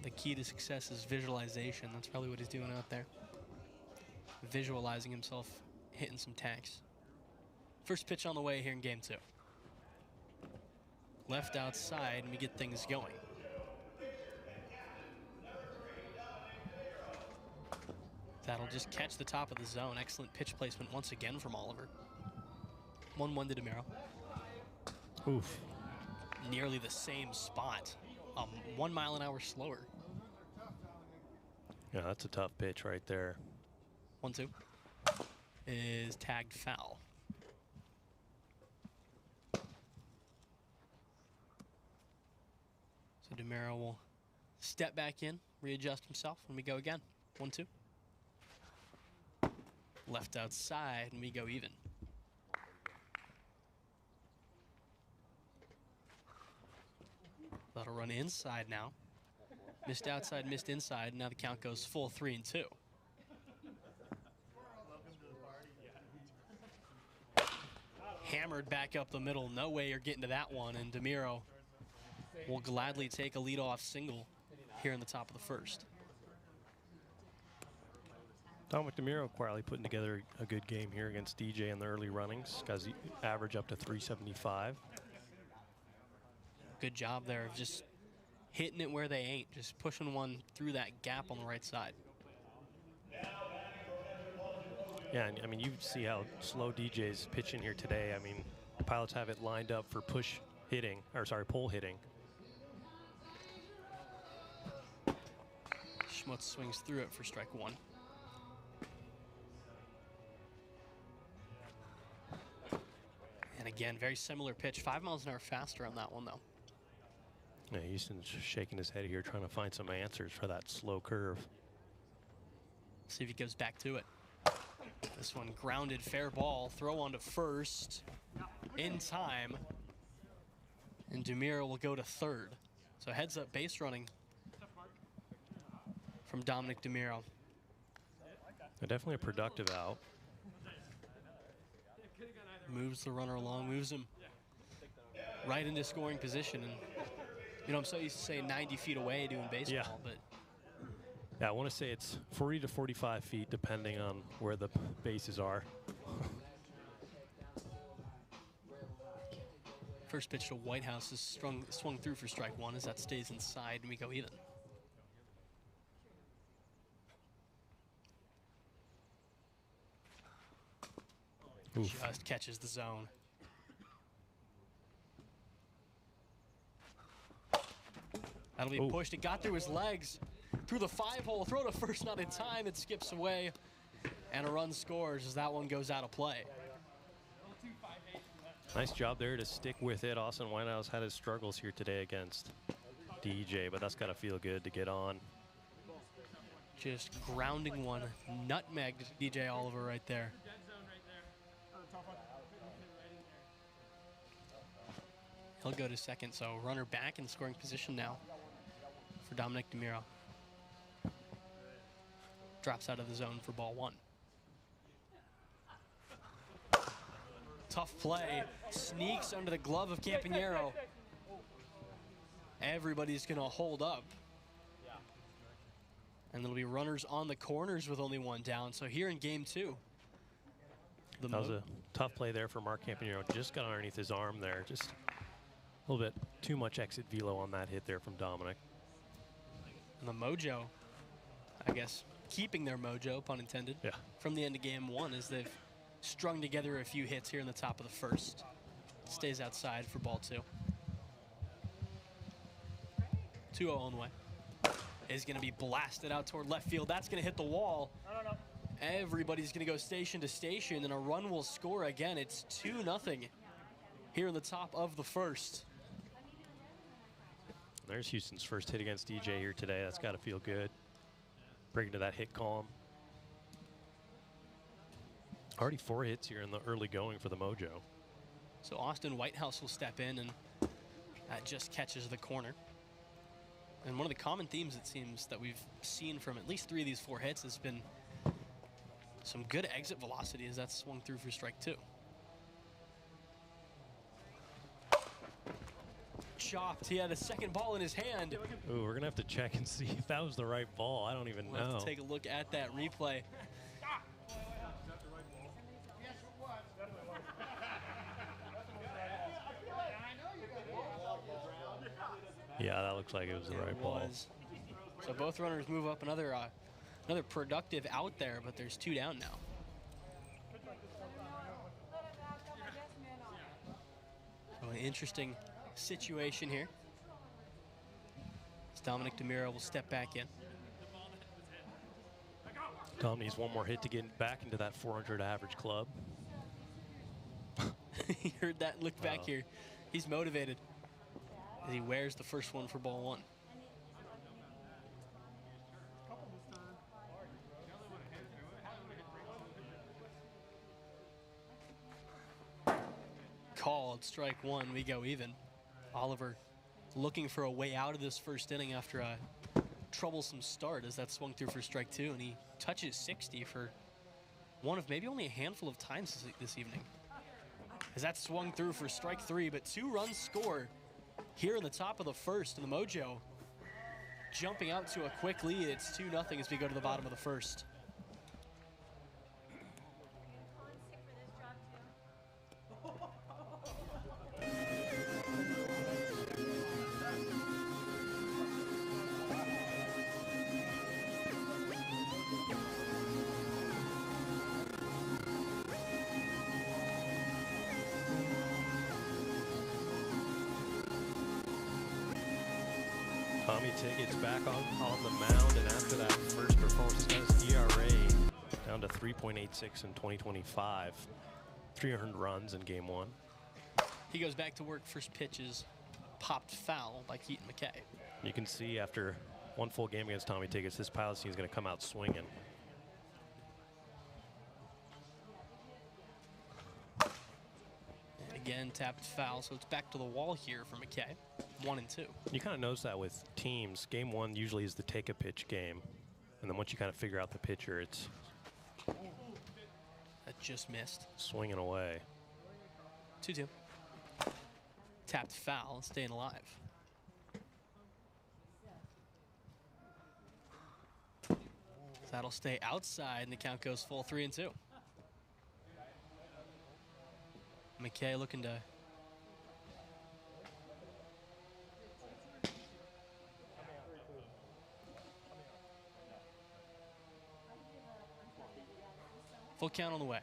The key to success is visualization. That's probably what he's doing out there. Visualizing himself hitting some tanks. First pitch on the way here in game 2. Left outside, and we get things going. That'll just catch the top of the zone. Excellent pitch placement once again from Oliver. 1-1 to DeMero. Oof. Nearly the same spot. 1 mile an hour slower. Yeah, that's a tough pitch right there. 1-2 is tagged foul. So DeMero will step back in, readjust himself, and we go again. 1-2. Left outside, and we go even. That'll run inside now. Missed outside, missed inside. Now the count goes full 3-2. hammered back up the middle. No way you're getting to that one, and DeMiro will gladly take a leadoff single here in the top of the first. Dominic DeMiro quietly putting together a good game here against DJ in the early runnings. Guys average up to 375. Good job there of just hitting it where they ain't, just pushing one through that gap on the right side. Yeah, and I mean, you see how slow DJ's pitching here today. I mean, pilots have it lined up for push hitting, or sorry, pull hitting. Schmutz swings through it for strike one. And again, very similar pitch. 5 miles an hour faster on that one, though. Yeah, Houston's shaking his head here, trying to find some answers for that slow curve. See if he goes back to it. This one grounded, fair ball. Throw on to first in time. And DeMiro will go to third. So heads up base running from Dominic DeMiro. Definitely a productive out. Moves the runner along, moves him right into scoring position. And you know, I'm so used to saying 90 feet away doing baseball, but yeah, I want to say it's 40 to 45 feet, depending on where the bases are. First pitch to Whitehouse is swung through for strike one as that stays inside and we go even. Oof. Just catches the zone. That'll be pushed. It got through his legs. Through the 5-hole. Throw to first, not in time. It skips away. And a run scores as that one goes out of play. Nice job there to stick with it. Austin Whitehouse had his struggles here today against DJ, but that's got to feel good to get on. Just grounding one. Nutmegged DJ Oliver right there. He'll go to second, so runner back in scoring position now for Dominic DeMiro. Drops out of the zone for ball one. Tough play, sneaks under the glove of Campanero. Everybody's gonna hold up. And there'll be runners on the corners with only one down. So here in game two. That was a tough play there for Mark Campanero. Just got underneath his arm there. Just a little bit too much exit velo on that hit there from Dominic. And the Mojo, I guess, keeping their mojo, pun intended, from the end of game one as they've strung together a few hits here in the top of the first. Stays outside for ball two. 2-0 on the way. Is going to be blasted out toward left field. That's going to hit the wall. Everybody's going to go station to station, and a run will score again. It's 2-0 here in the top of the first. There's Houston's first hit against DJ here today. That's got to feel good. Breaking to that hit column. Already 4 hits here in the early going for the Mojo. So Austin Whitehouse will step in, and that just catches the corner. And one of the common themes, it seems, that we've seen from at least 3 of these 4 hits has been some good exit velocity as that swung through for strike 2. Chopped. He had a second ball in his hand. Ooh, we're going to have to check and see if that was the right ball. I don't even know. We'll have to take a look at that replay. Yeah, that looks like it was the right ball. So both runners move up. Another productive out there, but there's 2 down now. So an interesting situation here. As Dominic DeMiro will step back in. Tom needs one more hit to get back into that 400 average club. He heard that, look back here. He's motivated as he wears the first one for ball 1. Called strike 1, we go even. Oliver looking for a way out of this first inning after a troublesome start as that swung through for strike 2, and he touches 60 for one of maybe only a handful of times this evening. as that swung through for strike 3, but 2 runs score here in the top of the first, and the Mojo jumping out to a quick lead. It's 2-0 as we go to the bottom of the first. Tommy Tickett's back on the mound, and after that first performance, he's got his ERA down to 3.86 in 2025. 300 runs in game 1. He goes back to work. First pitch is popped foul by Keaton McKay. You can see after one full game against Tommy Tickets, this Pilots team is going to come out swinging. And again, tapped foul, so it's back to the wall here for McKay. 1-2. You kind of notice that with teams. Game 1 usually is the take a pitch game, and then once you kind of figure out the pitcher, it's that just missed. Swinging away. 2-2. Tapped foul, staying alive. That'll stay outside, and the count goes full 3-2. McKay looking to full count on the way.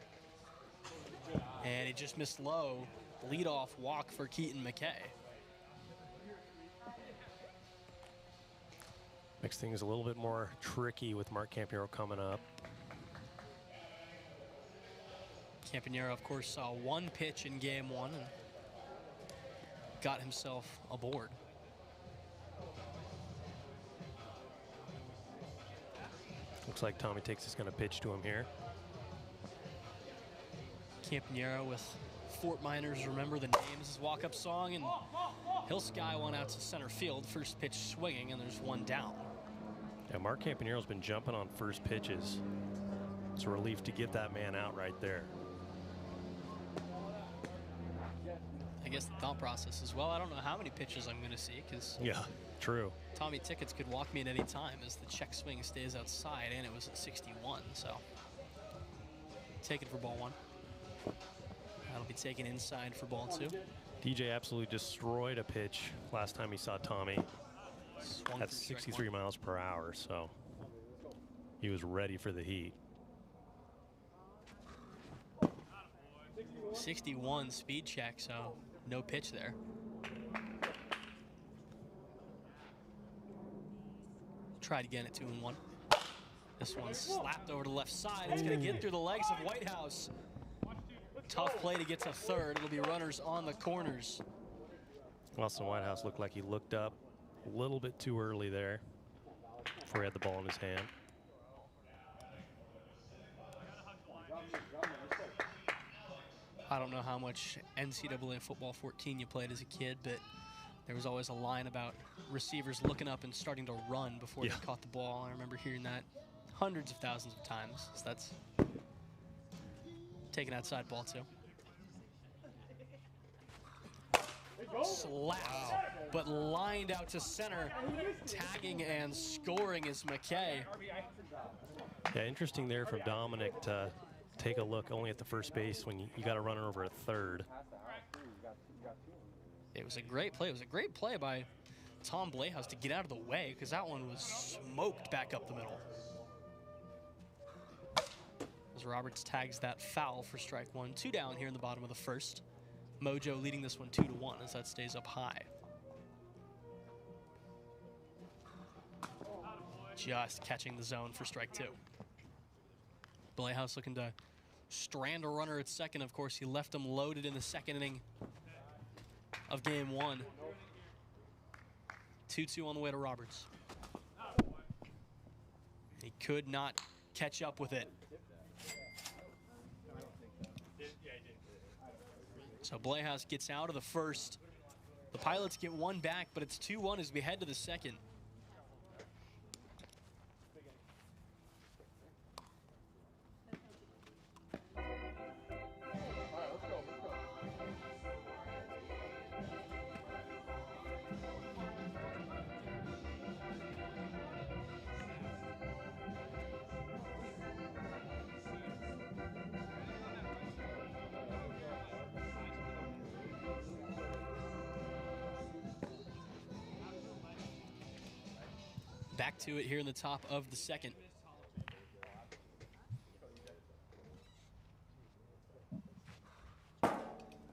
And he just missed low. Leadoff walk for Keaton McKay. Makes things a little bit more tricky with Mark Campero coming up. Campanero, of course, saw 1 pitch in game 1 and got himself aboard. Looks like Tommy Ticks is going to pitch to him here. Campanero with Fort Miners Remember the Names, his walk-up song, and he'll sky one out to center field. First pitch swinging, and there's 1 down. Yeah, Mark Campanero's been jumping on first pitches. It's a relief to get that man out right there. I guess the thought process is, well, I don't know how many pitches I'm going to see, because yeah, true. Tommy Tickets could walk me at any time as the check swing stays outside, and it was at 61, so taken for ball 1. That'll be taken inside for ball 2. DJ absolutely destroyed a pitch last time he saw Tommy. That's 63 miles per hour, so he was ready for the heat. 61 speed check, so no pitch there. Tried again at 2-1. This one's slapped over to the left side. It's going to get through the legs of Whitehouse. Tough play to get to third. It'll be runners on the corners. Austin Whitehouse looked like he looked up a little bit too early there before he had the ball in his hand. I don't know how much NCAA football 14 you played as a kid, but there was always a line about receivers looking up and starting to run before they caught the ball. I remember hearing that hundreds of thousands of times. So that's taken outside ball 2. Slapped, but lined out to center. Tagging and scoring is McKay. Yeah, interesting there from Dominic to take a look only at the first base when you got a runner over at third. It was a great play. It was a great play by Tom Blehouse to get out of the way, because that one was smoked back up the middle. As Roberts tags that foul for strike 1. 2 down here in the bottom of the first. Mojo leading this one 2-1 as that stays up high. Just catching the zone for strike 2. Blehouse looking to strand a runner at second. Of course, he left him loaded in the second inning of game 1. 2-2 on the way to Roberts. He could not catch up with it. So Blehouse gets out of the first. The Pilots get 1 back, but it's 2-1 as we head to the second. Back to it here in the top of the second.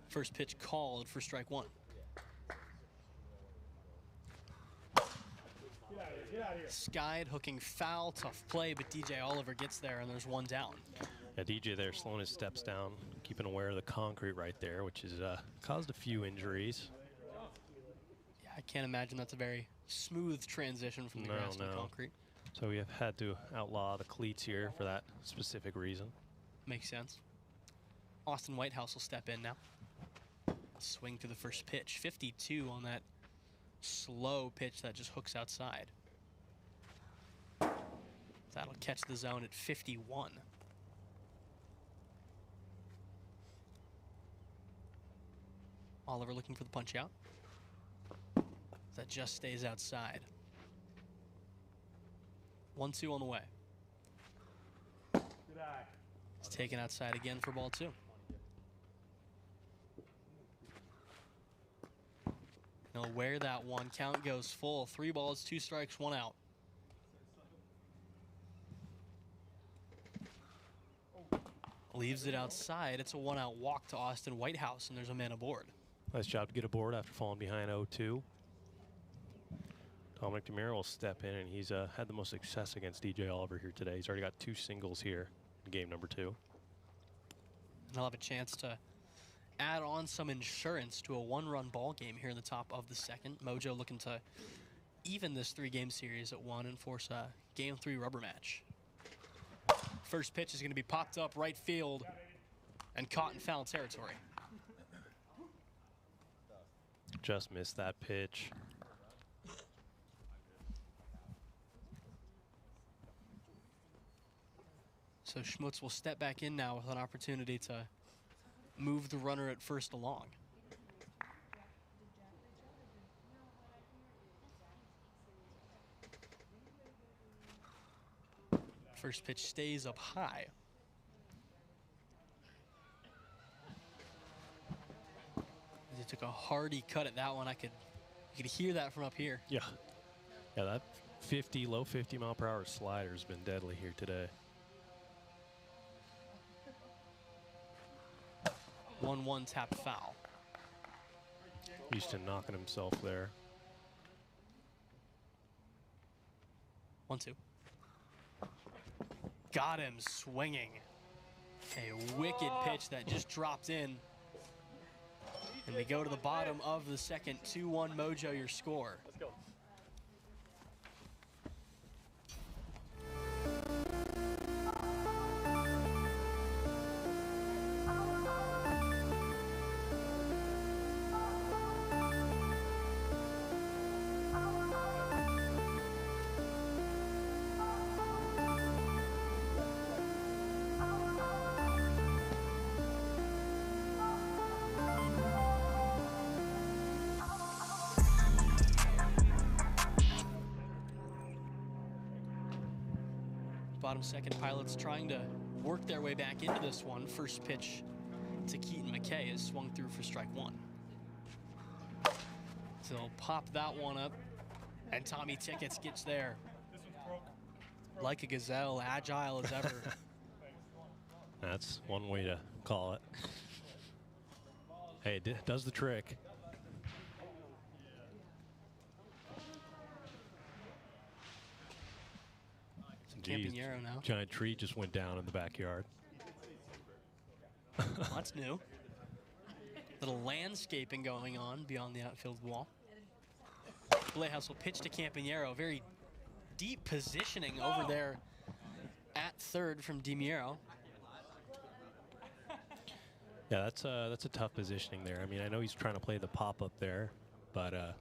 First pitch called for strike one. Skied, hooking foul, tough play, but DJ Oliver gets there and there's one down. Yeah, DJ there slowing his steps down, keeping aware of the concrete right there, which has caused a few injuries. Yeah, I can't imagine that's a very smooth transition from the grass to the concrete. So we have had to outlaw the cleats here for that specific reason. Makes sense. Austin Whitehouse will step in now. Swing to the first pitch. 52 on that slow pitch that just hooks outside. That'll catch the zone at 51. Oliver looking for the punch out. That just stays outside. 1-2 on the way. It's taken outside again for ball two. He'll wear that one. Count goes full. 3 balls, 2 strikes, 1 out. Leaves it outside. It's a 1-out walk to Austin Whitehouse, and there's a man aboard. Nice job to get aboard after falling behind 0-2. Dominic DeMiro will step in, and he's had the most success against DJ Oliver here today. He's already got 2 singles here in game number 2. And he'll have a chance to add on some insurance to a 1-run ball game here in the top of the second. Mojo looking to even this 3-game series at 1 and force a game 3 rubber match. First pitch is going to be popped up right field and caught in foul territory. Just missed that pitch. So Schmutz will step back in now with an opportunity to move the runner at first along. First pitch stays up high. He took a hearty cut at that one. You could hear that from up here. Yeah, that low 50 mile per hour slider has been deadly here today. 1-1 tap foul. Houston knocking himself there. 1-2. Got him swinging. A wicked pitch that just dropped in. And we go to the bottom of the second. 2-1 Mojo, your score. Let's go. Bottom second, Pilots trying to work their way back into this one. First pitch to Keaton McKay is swung through for strike 1. So they'll pop that one up, and Tommy Tickets gets there. Like a gazelle, agile as ever. That's one way to call it. Hey, it does the trick. Campagnaro now. Giant tree just went down in the backyard. Well, that's new. Little landscaping going on beyond the outfield wall. Playhouse will pitch to Campagnaro. Very deep positioning over there at third from DiMiro. Yeah, that's a tough positioning there. I mean, I know he's trying to play the pop up there, but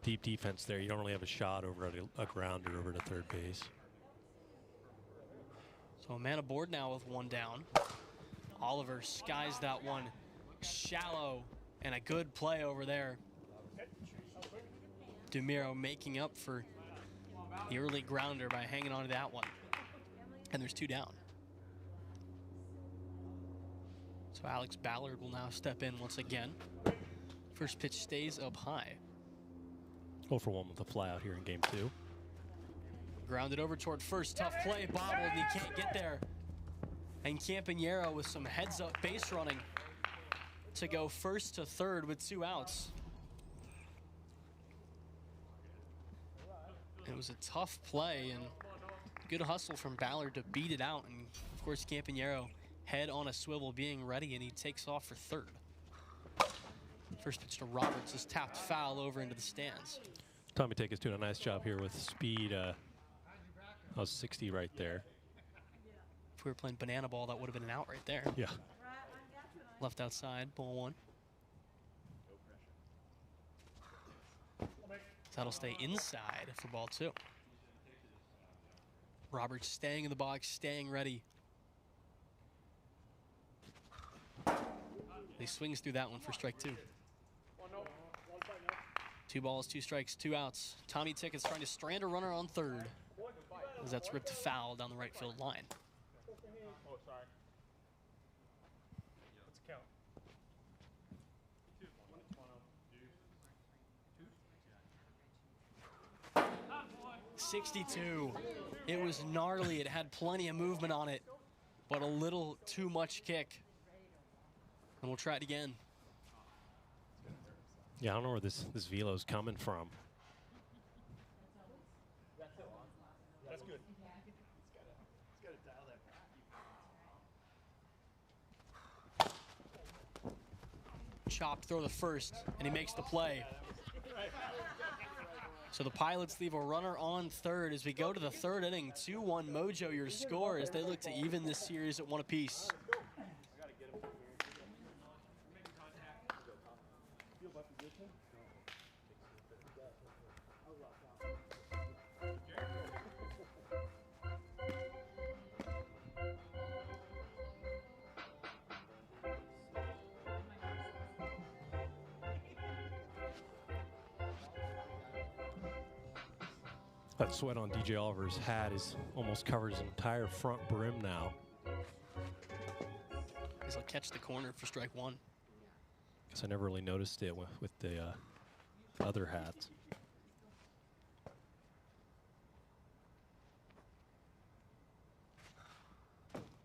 deep defense there. You don't really have a shot over a grounder over to third base. So a man aboard now with 1 down. Oliver skies that one shallow, and a good play over there. DeMiro making up for the early grounder by hanging on to that one. And there's 2 down. So Alex Ballard will now step in once again. First pitch stays up high. 0 for 1 with a fly out here in game 2. Grounded over toward first. Tough play. Bobbled, and he can't get there. And Campagnaro with some heads-up base running to go first to third with 2 outs. It was a tough play and good hustle from Ballard to beat it out. And, of course, Campagnaro head on a swivel being ready, and he takes off for third. First pitch to Roberts is tapped foul over into the stands. Tommy Tick is doing a nice job here with speed. That was 60 right there. If we were playing banana ball, that would have been an out right there. Yeah. Left outside, ball 1. That'll stay inside for ball 2. Roberts staying in the box, staying ready. He swings through that one for strike 2. 2 balls, 2 strikes, 2 outs. Tommy Tick is trying to strand a runner on third as that's ripped foul down the right field line. Oh, sorry. Let's count. 62. It was gnarly. It had plenty of movement on it, but a little too much kick. And we'll try it again. Yeah, I don't know where this velo's coming from. That's good. Chopped throw the first, and he makes the play. So the Pilots leave a runner on third as we go to the third inning. 2-1 Mojo, your score, as they look to even this series at 1 apiece. That sweat on DJ Oliver's hat is almost covered his entire front brim now. He'll catch the corner for strike 1. Guess I never really noticed it with the other hats.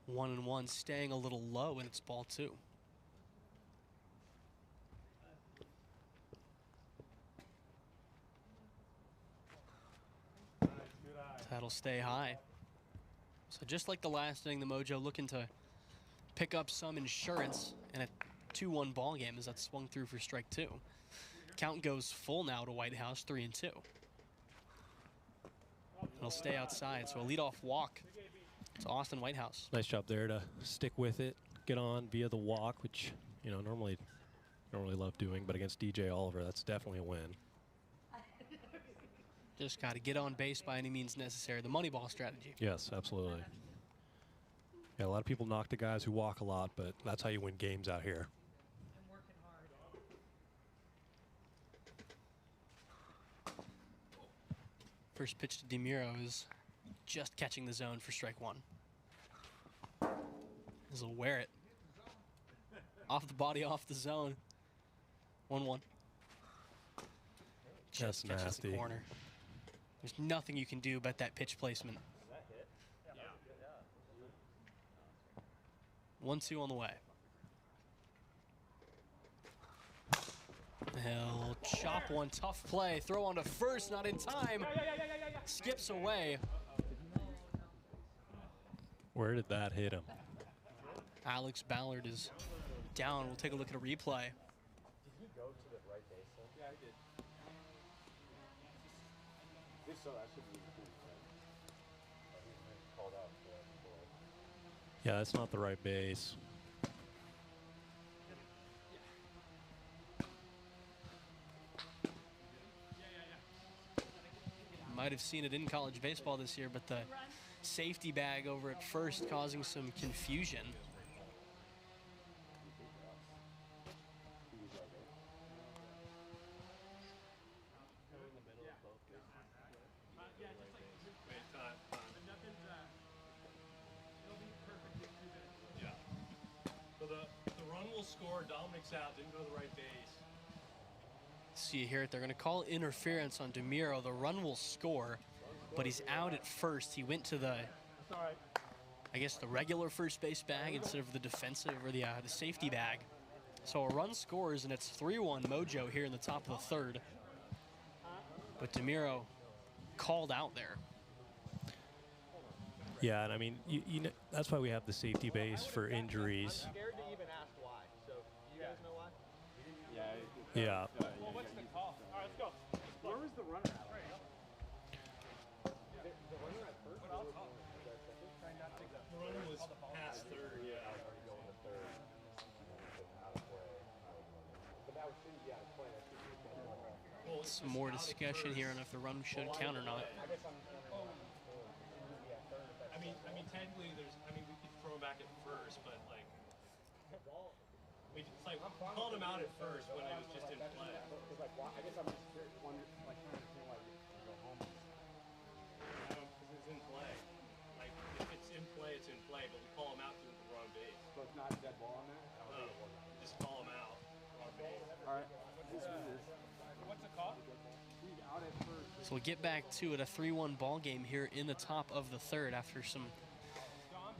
One and one, staying a little low, and it's ball 2. That'll stay high. So just like the last inning, the Mojo looking to pick up some insurance in a 2-1 ball game as that swung through for strike 2. Count goes full now to Whitehouse, 3-2. It'll stay outside, so a leadoff walk to Austin Whitehouse. Nice job there to stick with it, get on via the walk, which normally love doing, but against DJ Oliver, that's definitely a win. Just got to get on base by any means necessary. The money ball strategy. Yes, absolutely. Yeah, a lot of people knock the guys who walk a lot, but that's how you win games out here. First pitch to DeMuro is just catching the zone for strike 1. This will wear it. Off the body, off the zone. 1-1. That's nasty. The corner. There's nothing you can do about that pitch placement. 1-2 on the way. He'll chop one, tough play. Throw on to first, not in time. Skips away. Where did that hit him? Alex Ballard is down. We'll take a look at a replay. Did he go to the right base? Yeah, he did. So that should be called out for that before. Yeah, that's not the right base. Might have seen it in college baseball this year, but the safety bag over at first causing some confusion. So the run will score. Dominic's out. Didn't go to the right base. See here, they're going to call interference on DeMiro. The run will score, but he's out at first. He went to the, I guess, the regular first base bag instead of the defensive or the safety bag. So a run scores, and it's 3-1 Mojo here in the top of the third. But DeMiro called out there. Yeah, and I mean, you know, that's why we have the safety base for injuries. I'm scared to even ask why. So, do you guys know why? Yeah. Well, what's the call? All right, let's go. Where was the runner at? The runner at first? The runner was past third, yeah. Some more discussion here on if the run should count or not. I mean, technically, we could throw him back at first, but like, we called him out at first when it was just in play. I guess I'm just wondering, trying to understand why you go home. Because it's in play. Like, if it's in play, it's in play, but we call him out to the wrong base. So it's not a dead ball on there? No, just call him out, wrong base. All right. What's the call? He's out at first. So we'll get back to it, a 3-1 ball game here in the top of the third after some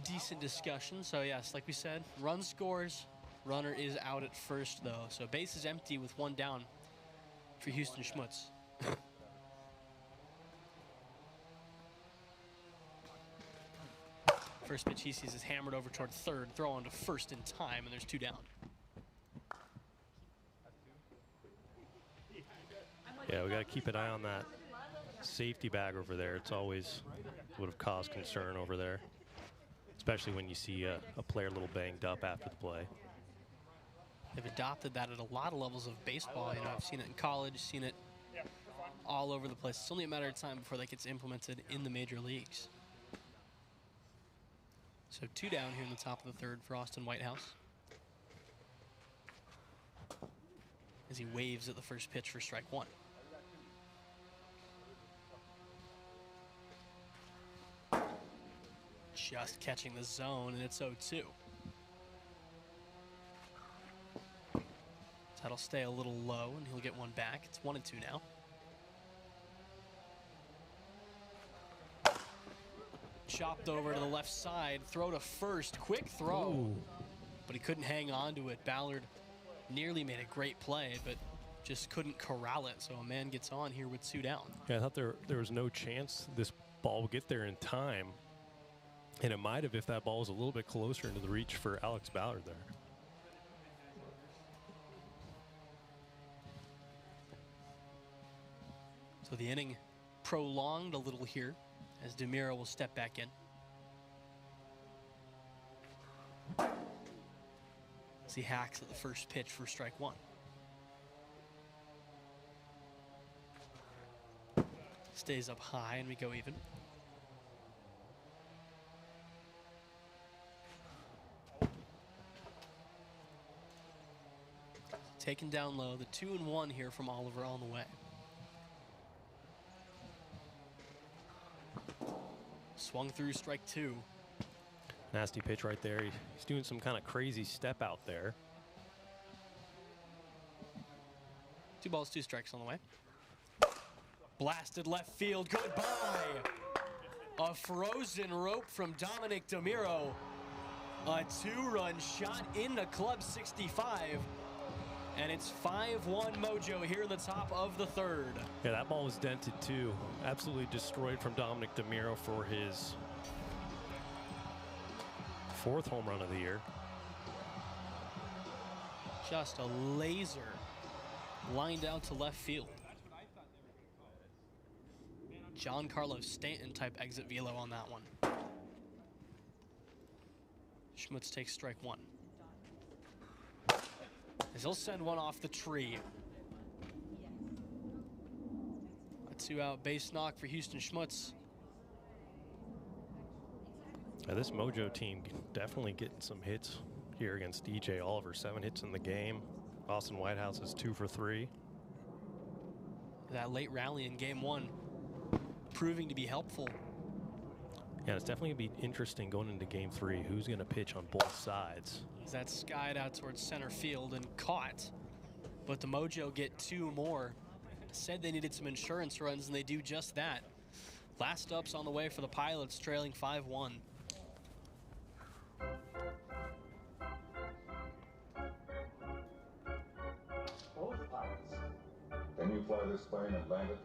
decent discussion. So yes, like we said, run scores, runner is out at first though. So base is empty with one down for Houston Schmutz. First pitch he sees is hammered over toward third, throw on to first in time, and there's two down. Yeah, we got to keep an eye on that safety bag over there. It's always would have caused concern over there, especially when you see a player a little banged up after the play. They've adopted that at a lot of levels of baseball. You know, I've seen it in college, seen it all over the place. It's only a matter of time before that gets implemented in the major leagues. So two down here in the top of the third for Austin Whitehouse, as he waves at the first pitch for strike one. Just catching the zone, and it's 0-2. That'll stay a little low, and he'll get one back. It's 1-2 now. Chopped over to the left side, throw to first, quick throw. Ooh. But he couldn't hang on to it. Ballard nearly made a great play, but just couldn't corral it, so a man gets on here with two down. Yeah, I thought there was no chance this ball would get there in time, and it might have if that ball was a little bit closer into the reach for Alex Ballard there. So the inning prolonged a little here as DeMiro will step back in. As he hacks at the first pitch for strike one. Stays up high and we go even. Taken down low, the 2-1 here from Oliver on the way. Swung through strike two. Nasty pitch right there. He's doing some kind of crazy step out there. 2 balls, 2 strikes on the way. Blasted left field, goodbye. A frozen rope from Dominic DeMiro. A 2-run shot into Club 65. And it's 5-1 Mojo here in the top of the third. Yeah, that ball was dented too. Absolutely destroyed from Dominic DeMiro for his 4th home run of the year. Just a laser lined out to left field. John Carlos Stanton type exit velo on that one. Schmutz takes strike one. As he'll send one off the tree. A 2-out base knock for Houston Schmutz. Yeah, this Mojo team definitely getting some hits here against DJ Oliver. 7 hits in the game. Austin Whitehouse is 2 for 3. That late rally in game one proving to be helpful. Yeah, it's definitely going to be interesting going into game 3. Who's going to pitch on both sides? That skied out towards center field and caught, but the Mojo get 2 more. Said they needed some insurance runs, and they do just that. Last ups on the way for the Pilots, trailing 5-1. Can you fly this plane and land it?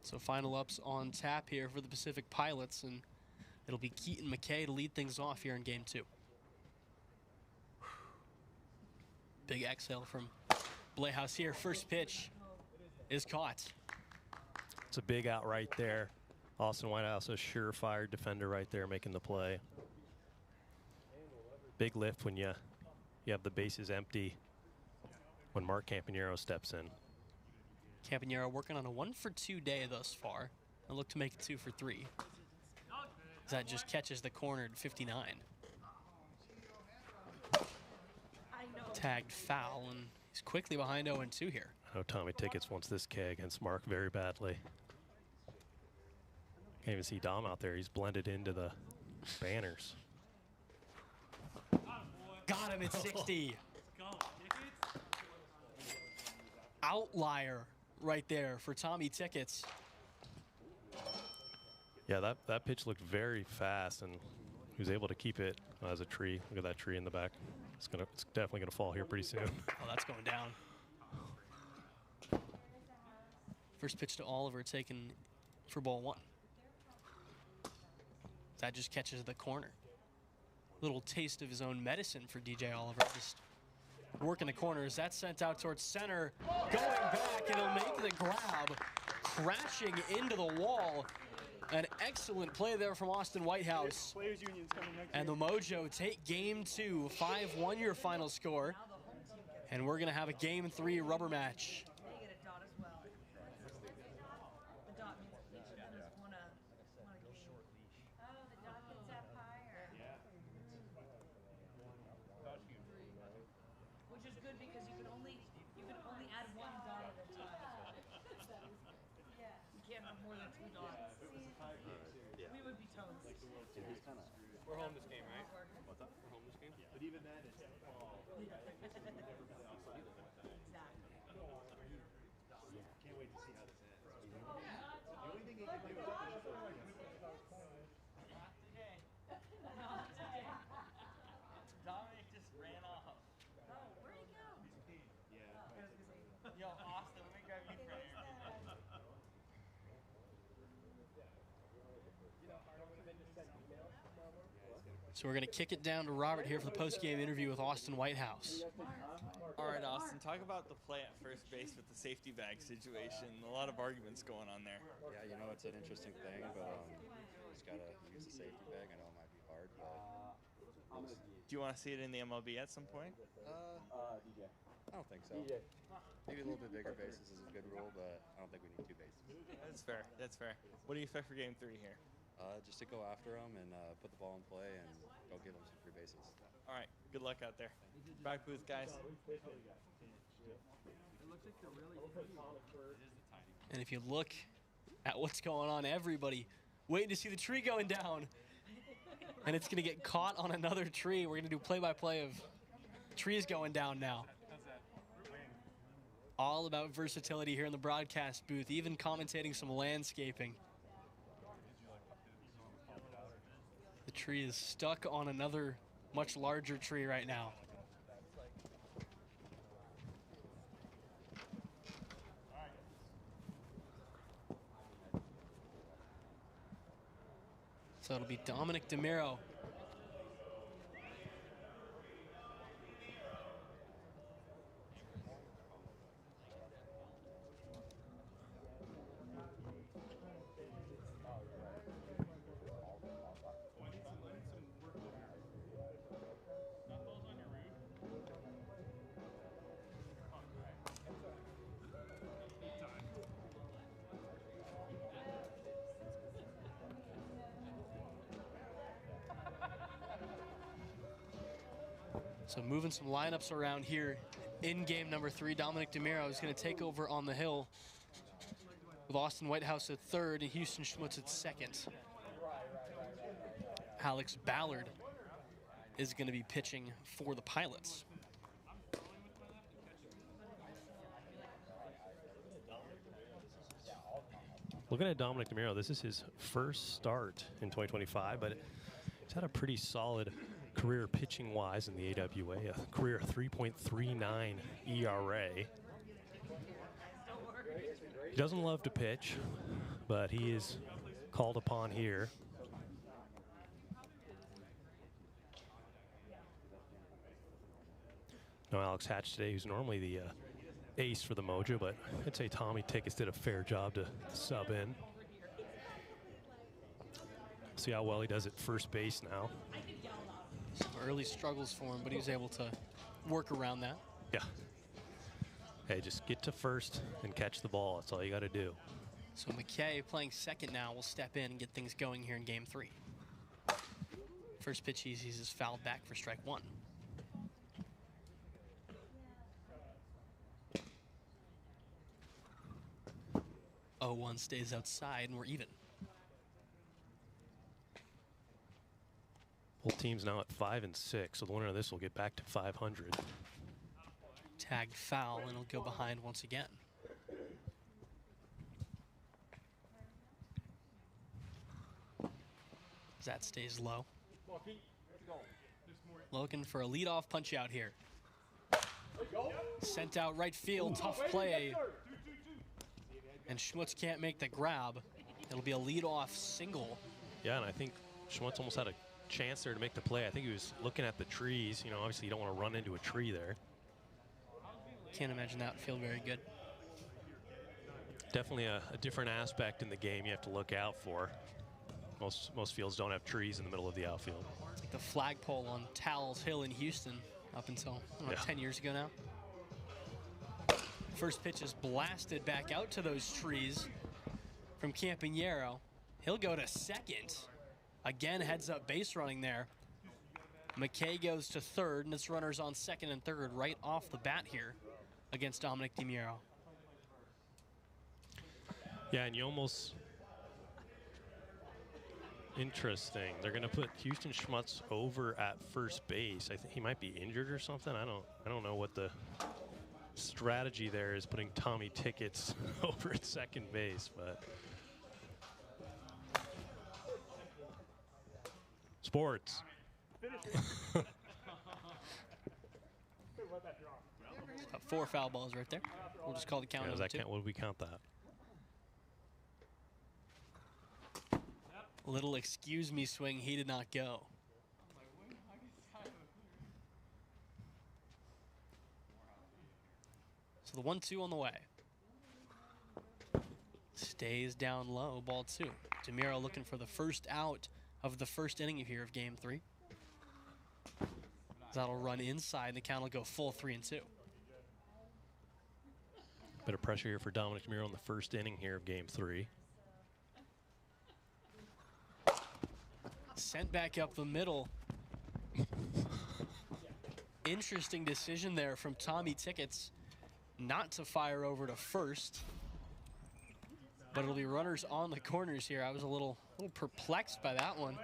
So final ups on tap here for the Pacific Pilots, and it'll be Keaton McKay to lead things off here in game 2. Big exhale from Blehouse here. First pitch is caught. It's a big out right there. Austin Whitehouse, a surefire defender right there making the play. Big lift when you have the bases empty when Mark Campanero steps in. Campanero working on a 1-for-2 day thus far. And look to make it 2-for-3. That just catches the corner at 59. Tagged foul, and he's quickly behind 0-2 here. I know Tommy Tickets wants this K against Mark very badly. Can't even see Dom out there. He's blended into the banners. Got him at 60. Outlier right there for Tommy Tickets. Yeah, that pitch looked very fast, and he was able to keep it as a tree. Look at that tree in the back. It's definitely gonna fall here pretty soon. Oh, that's going down. First pitch to Oliver taken for ball 1. That just catches the corner. Little taste of his own medicine for DJ Oliver. Just working the corners. That's sent out towards center. Going back, and he'll make the grab. Crashing into the wall. An excellent play there from Austin Whitehouse. And the Mojo take game 2, 5-1 your final score. And we're going to have a game 3 rubber match. Which is good because you can only add 1 dot at a time. You can't have more than 2 dots. We would be toast. We're home this game, right? What's up? We're home this game? Yeah. But even then, it's Can't wait to see how this ends. The only thing he can do is Dominic just ran off. Oh, where'd he go? Yeah. Yo, Austin, let me grab you from here. So we're going to kick it down to Robert here for the post-game interview with Austin Whitehouse. All right, Austin, talk about the play at first base with the safety bag situation. A lot of arguments going on there. Yeah, you know, it's an interesting thing, but just got to use the safety bag. I know it might be hard, but... Do you want to see it in the MLB at some point? I don't think so. Maybe a little bit bigger bases is a good rule, but I don't think we need 2 bases. That's fair. That's fair. What do you expect for game 3 here? Just to go after them and put the ball in play and go give them some free bases. All right. Good luck out there. Back booth, guys. And if you look at what's going on, everybody waiting to see the tree going down. And it's going to get caught on another tree. We're going to do play-by-play of trees going down now. All about versatility here in the broadcast booth, even commentating some landscaping. The tree is stuck on another much larger tree right now. So it'll be Dominic DeMiro. So moving some lineups around here in game number 3. Dominic DeMiro is going to take over on the hill with with Austin Whitehouse at third and Houston Schmutz at second. Alex Ballard is going to be pitching for the Pilots. Looking at Dominic DeMiro, this is his first start in 2025, but he's had a pretty solid career pitching-wise in the AWA, a career 3.39 ERA. He doesn't love to pitch, but he is called upon here. No Alex Hatch today, who's normally the ace for the Mojo, but I'd say Tommy Tickets did a fair job to sub in. See how well he does at first base now. Some early struggles for him, but he was able to work around that. Yeah. Hey, just get to first and catch the ball. That's all you got to do. So McKay, playing second now, will step in and get things going here in game 3. First pitch he sees is fouled back for strike 1. Oh, 0-1 stays outside, and we're even. Both teams now at 5 and 6, so the winner of this will get back to 500. Tagged foul, and he'll go behind once again. That stays low. Looking for a leadoff punch out here. Sent out right field, tough play. And Schmutz can't make the grab. It'll be a leadoff single. Yeah, and I think Schmutz almost had a chance there to make the play. I think he was looking at the trees. You know, obviously you don't want to run into a tree there. Can't imagine that would feel very good. Definitely a different aspect in the game you have to look out for. Most fields don't have trees in the middle of the outfield. It's like the flagpole on Towels Hill in Houston up until 10 years ago now. First pitch is blasted back out to those trees from Campagnaro. He'll go to second. Again, heads up base running there. McKay goes to third, and it's runners on second and third right off the bat here against Dominic DeMiro. Yeah, and you almost... Interesting. They're going to put Houston Schmutz over at first base. I think he might be injured or something. I don't know what the strategy there is, putting Tommy Tickets over at second base, but sports. Got 4 foul balls right there. We'll just call the count. What do we count that? Little excuse me swing, he did not go. So the 1-2 on the way. Stays down low, ball 2. DeMiro looking for the first out of the first inning here of game 3. That'll run inside, and the count will go full 3-2. Bit of pressure here for Dominic DeMiro in the first inning here of game 3. Sent back up the middle. Interesting decision there from Tommy Tickets not to fire over to first. But it'll be runners on the corners here. I was a little perplexed by that one.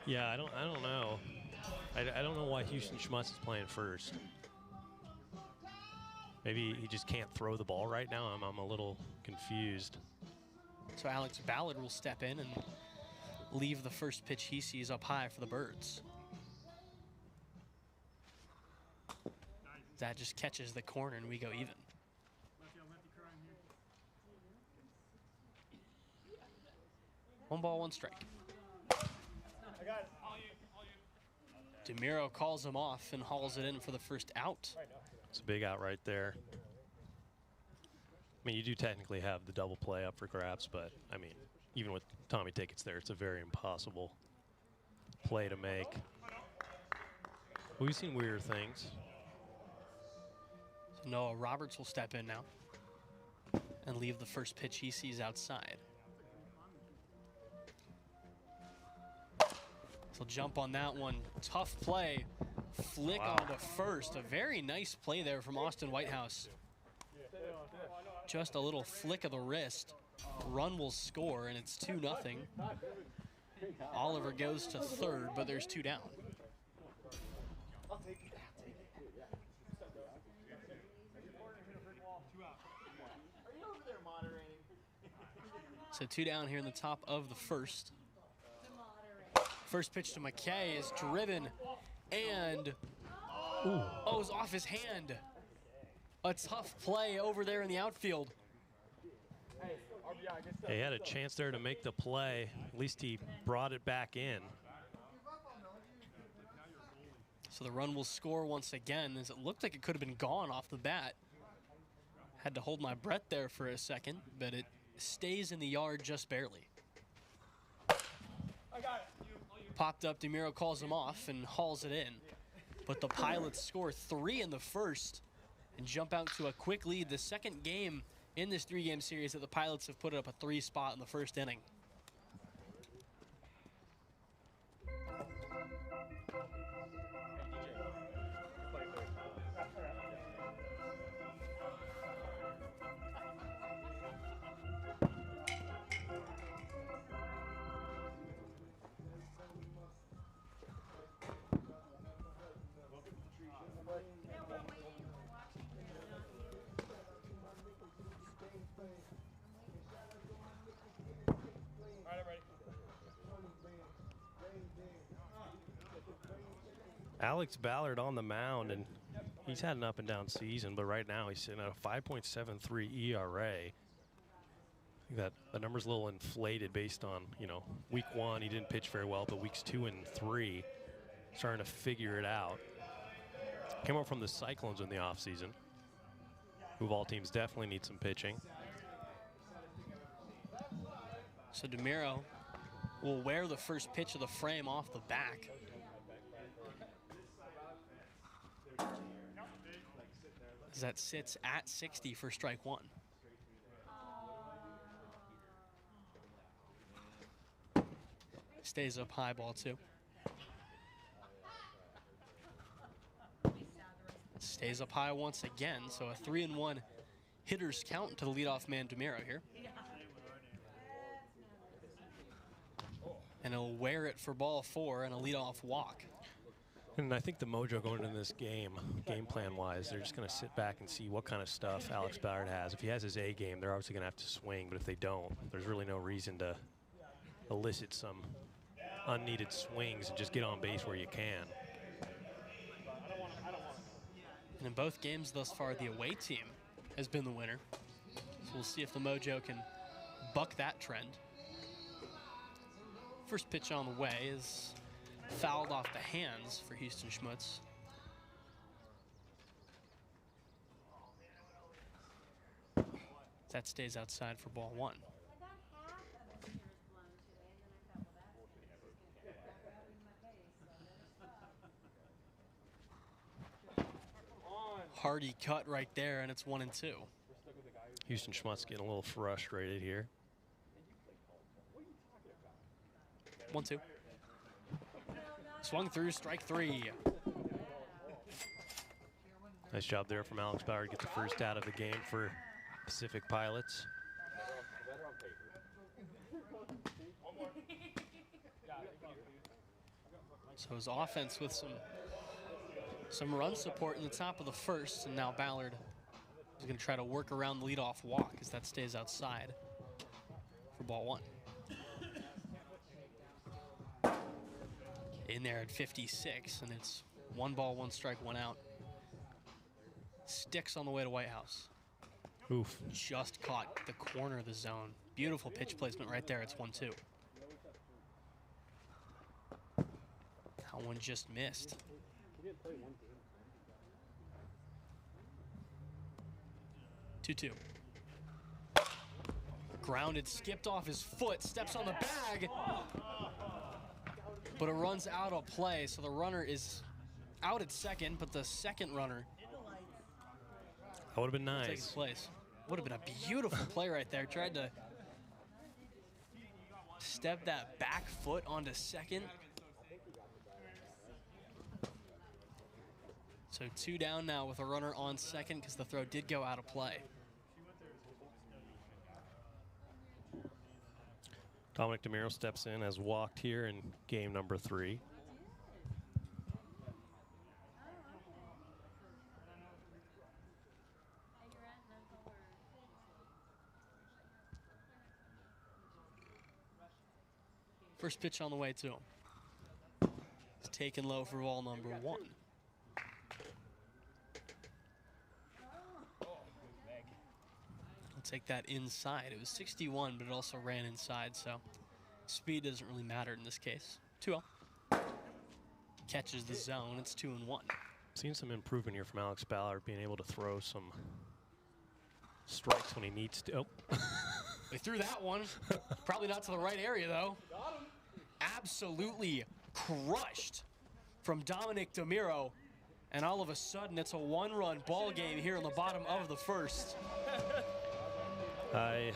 Yeah, I don't know. I don't know why Houston Schmutz is playing first. Maybe he just can't throw the ball right now. I'm a little confused. So Alex Ballard will step in and leave the first pitch he sees up high for the Birds. That just catches the corner and we go even. 1 ball, 1 strike. DeMiro calls him off and hauls it in for the first out. It's a big out right there. I mean, you do technically have the double play up for grabs, but I mean, even with Tommy Tickets there, it's a very impossible play to make. We've seen weirder things. So Noah Roberts will step in now and leave the first pitch he sees outside. So jump on that one. Tough play. Flick onto first. A very nice play there from Austin Whitehouse. just a little flick of the wrist. Run will score, and it's 2-0. Oliver goes to third, but there's 2 down. So 2 down here in the top of the first. First pitch to McKay is driven, and oh, it's off his hand. A tough play over there in the outfield. He had a chance there to make the play. At least he brought it back in. So the run will score once again, as it looked like it could have been gone off the bat. Had to hold my breath there for a second, but it stays in the yard just barely. Popped up, DeMiro calls him off and hauls it in. But the Pilots score 3 in the first and jump out to a quick lead. The second game in this 3-game series that the Pilots have put up a 3 spot in the first inning. Alex Ballard on the mound, and he's had an up and down season, but right now he's sitting at a 5.73 ERA. I think that the number's a little inflated based on, you know, week 1 he didn't pitch very well, but weeks 2 and 3 starting to figure it out. Came up from the Cyclones in the offseason, who of all teams definitely need some pitching. So DeMiro will wear the first pitch of the frame off the back. As that sits at 60 for strike 1. Stays up high, ball 2. Stays up high once again, so a 3-1 hitter's count to the leadoff man DeMiro here. And he'll wear it for ball 4 and a leadoff walk. And I think the Mojo going into this game plan-wise, they're just going to sit back and see what kind of stuff Alex Ballard has. If he has his A game, they're obviously going to have to swing, but if they don't, there's really no reason to elicit some unneeded swings and just get on base where you can. And in both games thus far, the away team has been the winner. So we'll see if the Mojo can buck that trend. First pitch on the way is fouled off the hands for Houston Schmutz. That stays outside for ball 1. Hardy cut right there, and it's 1-2. Houston Schmutz getting a little frustrated here. 1-2. Swung through, strike 3. Nice job there from Alex Ballard. Get the first out of the game for Pacific Pilots. So his offense with some run support in the top of the first, and now Ballard is going to try to work around the leadoff walk as that stays outside for ball 1. In there at 56, and it's 1 ball, 1 strike, 1 out. Sticks on the way to White House. Oof. Just caught the corner of the zone. Beautiful pitch placement right there. It's 1-2. That one just missed. 2-2. Grounded, skipped off his foot, steps on the bag. But it runs out of play, so the runner is out at second, but the second runner that would have been nice. Takes place. Would have been a beautiful play right there. Tried to step that back foot onto second. So 2 down now with a runner on second because the throw did go out of play. Dominic DeMiro steps in, has walked here in game number 3. First pitch on the way to him. It's taken low for ball number 1. I'll take that inside. It was 61, but it also ran inside, so speed doesn't really matter in this case. 2-0. Catches the zone. It's 2-1. Seen some improvement here from Alex Ballard, being able to throw some strikes when he needs to. Oh. They threw that one. Probably not to the right area, though. Absolutely crushed from Dominic DeMiro. And all of a sudden, it's a 1-run ball game here in the bottom of the first. I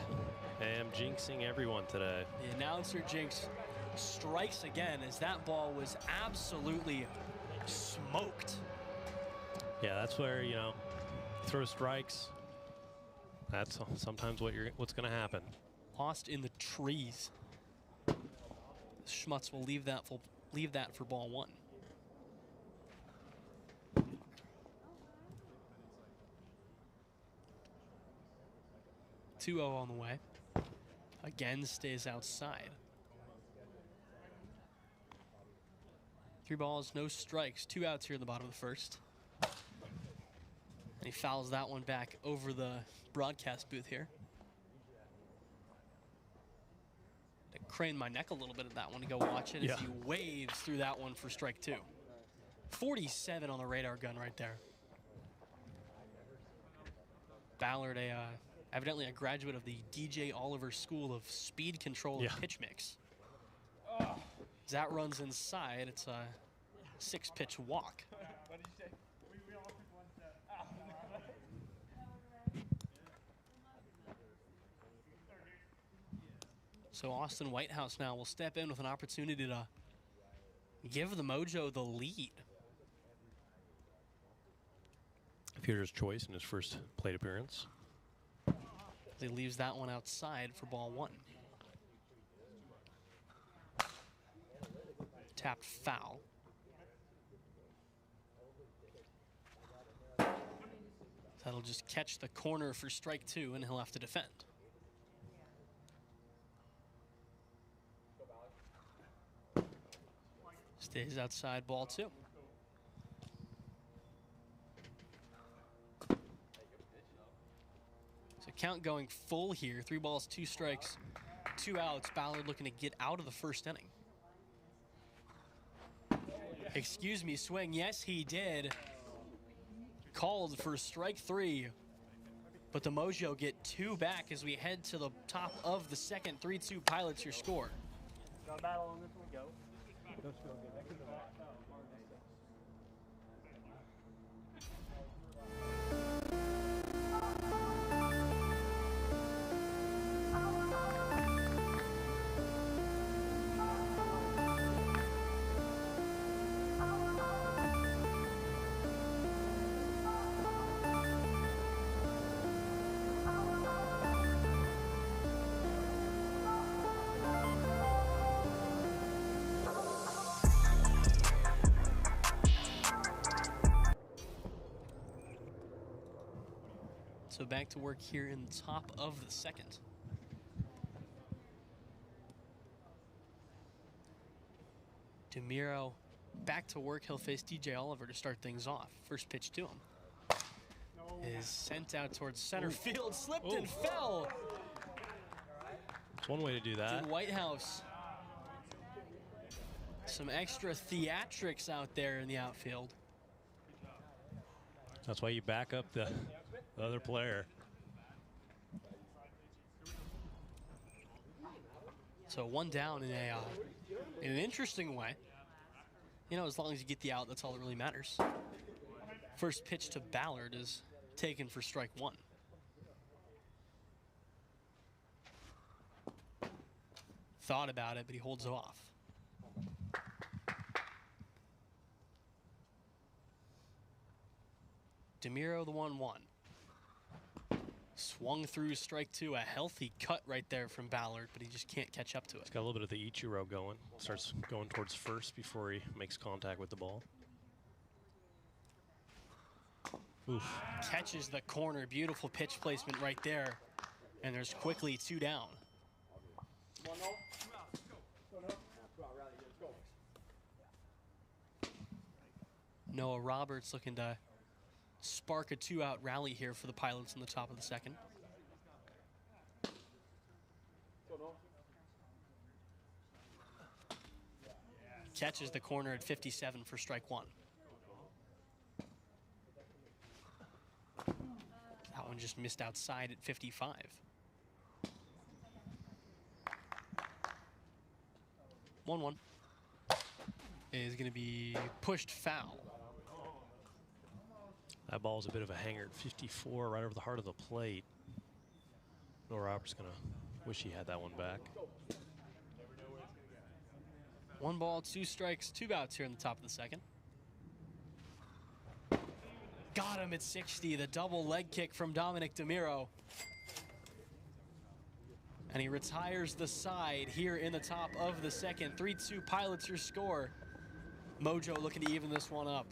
am jinxing everyone today. The announcer jinx strikes again as that ball was absolutely smoked. Yeah, that's where, you know, throw strikes. That's sometimes what's going to happen. Lost in the trees. Schmutz will leave that for ball 1. Two 0 on the way. Again stays outside. 3 balls, no strikes. 2 outs here in the bottom of the first. And he fouls that one back over the broadcast booth here. I crane my neck a little bit at that one to go watch it as he waves through that one for strike 2. 47 on the radar gun right there. Ballard, evidently a graduate of the DJ Oliver School of Speed Control and Pitch Mix. As that runs inside, it's a 6-pitch walk. What did you say? We all took one step. So Austin Whitehouse now will step in with an opportunity to give the Mojo the lead. Fielder's choice in his first plate appearance. He leaves that one outside for ball 1. Tapped foul. That'll just catch the corner for strike 2, and he'll have to defend. Stays outside, ball 2. So count going full here. 3 balls, 2 strikes, 2 outs. Ballard looking to get out of the first inning. Excuse me, swing. Yes, he did. Called for strike 3. But the Mojo get 2 back as we head to the top of the second. 3-2 Pilots your score. Got battle on this one, go. Let's go. Back to the back. So back to work here in the top of the second. DeMiro back to work. He'll face DJ Oliver to start things off. First pitch to him is sent out towards center field. Slipped and fell. It's one way to do that. Whitehouse. Some extra theatrics out there in the outfield. That's why you back up the other player. So 1 down in an interesting way. You know, as long as you get the out, that's all that really matters. First pitch to Ballard is taken for strike 1. Thought about it, but he holds off. DeMiro the 1-1. Swung through strike two, a healthy cut right there from Ballard, but he just can't catch up to it. He's got a little bit of the Ichiro going. Starts going towards first before he makes contact with the ball. Oof. Catches the corner, beautiful pitch placement right there. And there's quickly 2 down. Noah Roberts looking to spark a 2-out rally here for the Pilots in the top of the second. Catches the corner at 57 for strike 1. That one just missed outside at 55. One is going to be pushed foul. That ball's a bit of a hanger at 54, right over the heart of the plate. Noah Roberts gonna wish he had that one back. 1 ball, 2 strikes, 2 outs here in the top of the second. Got him at 60, the double leg kick from Dominic DeMiro. And he retires the side here in the top of the second. 3-2 Pilots your score. Mojo looking to even this one up.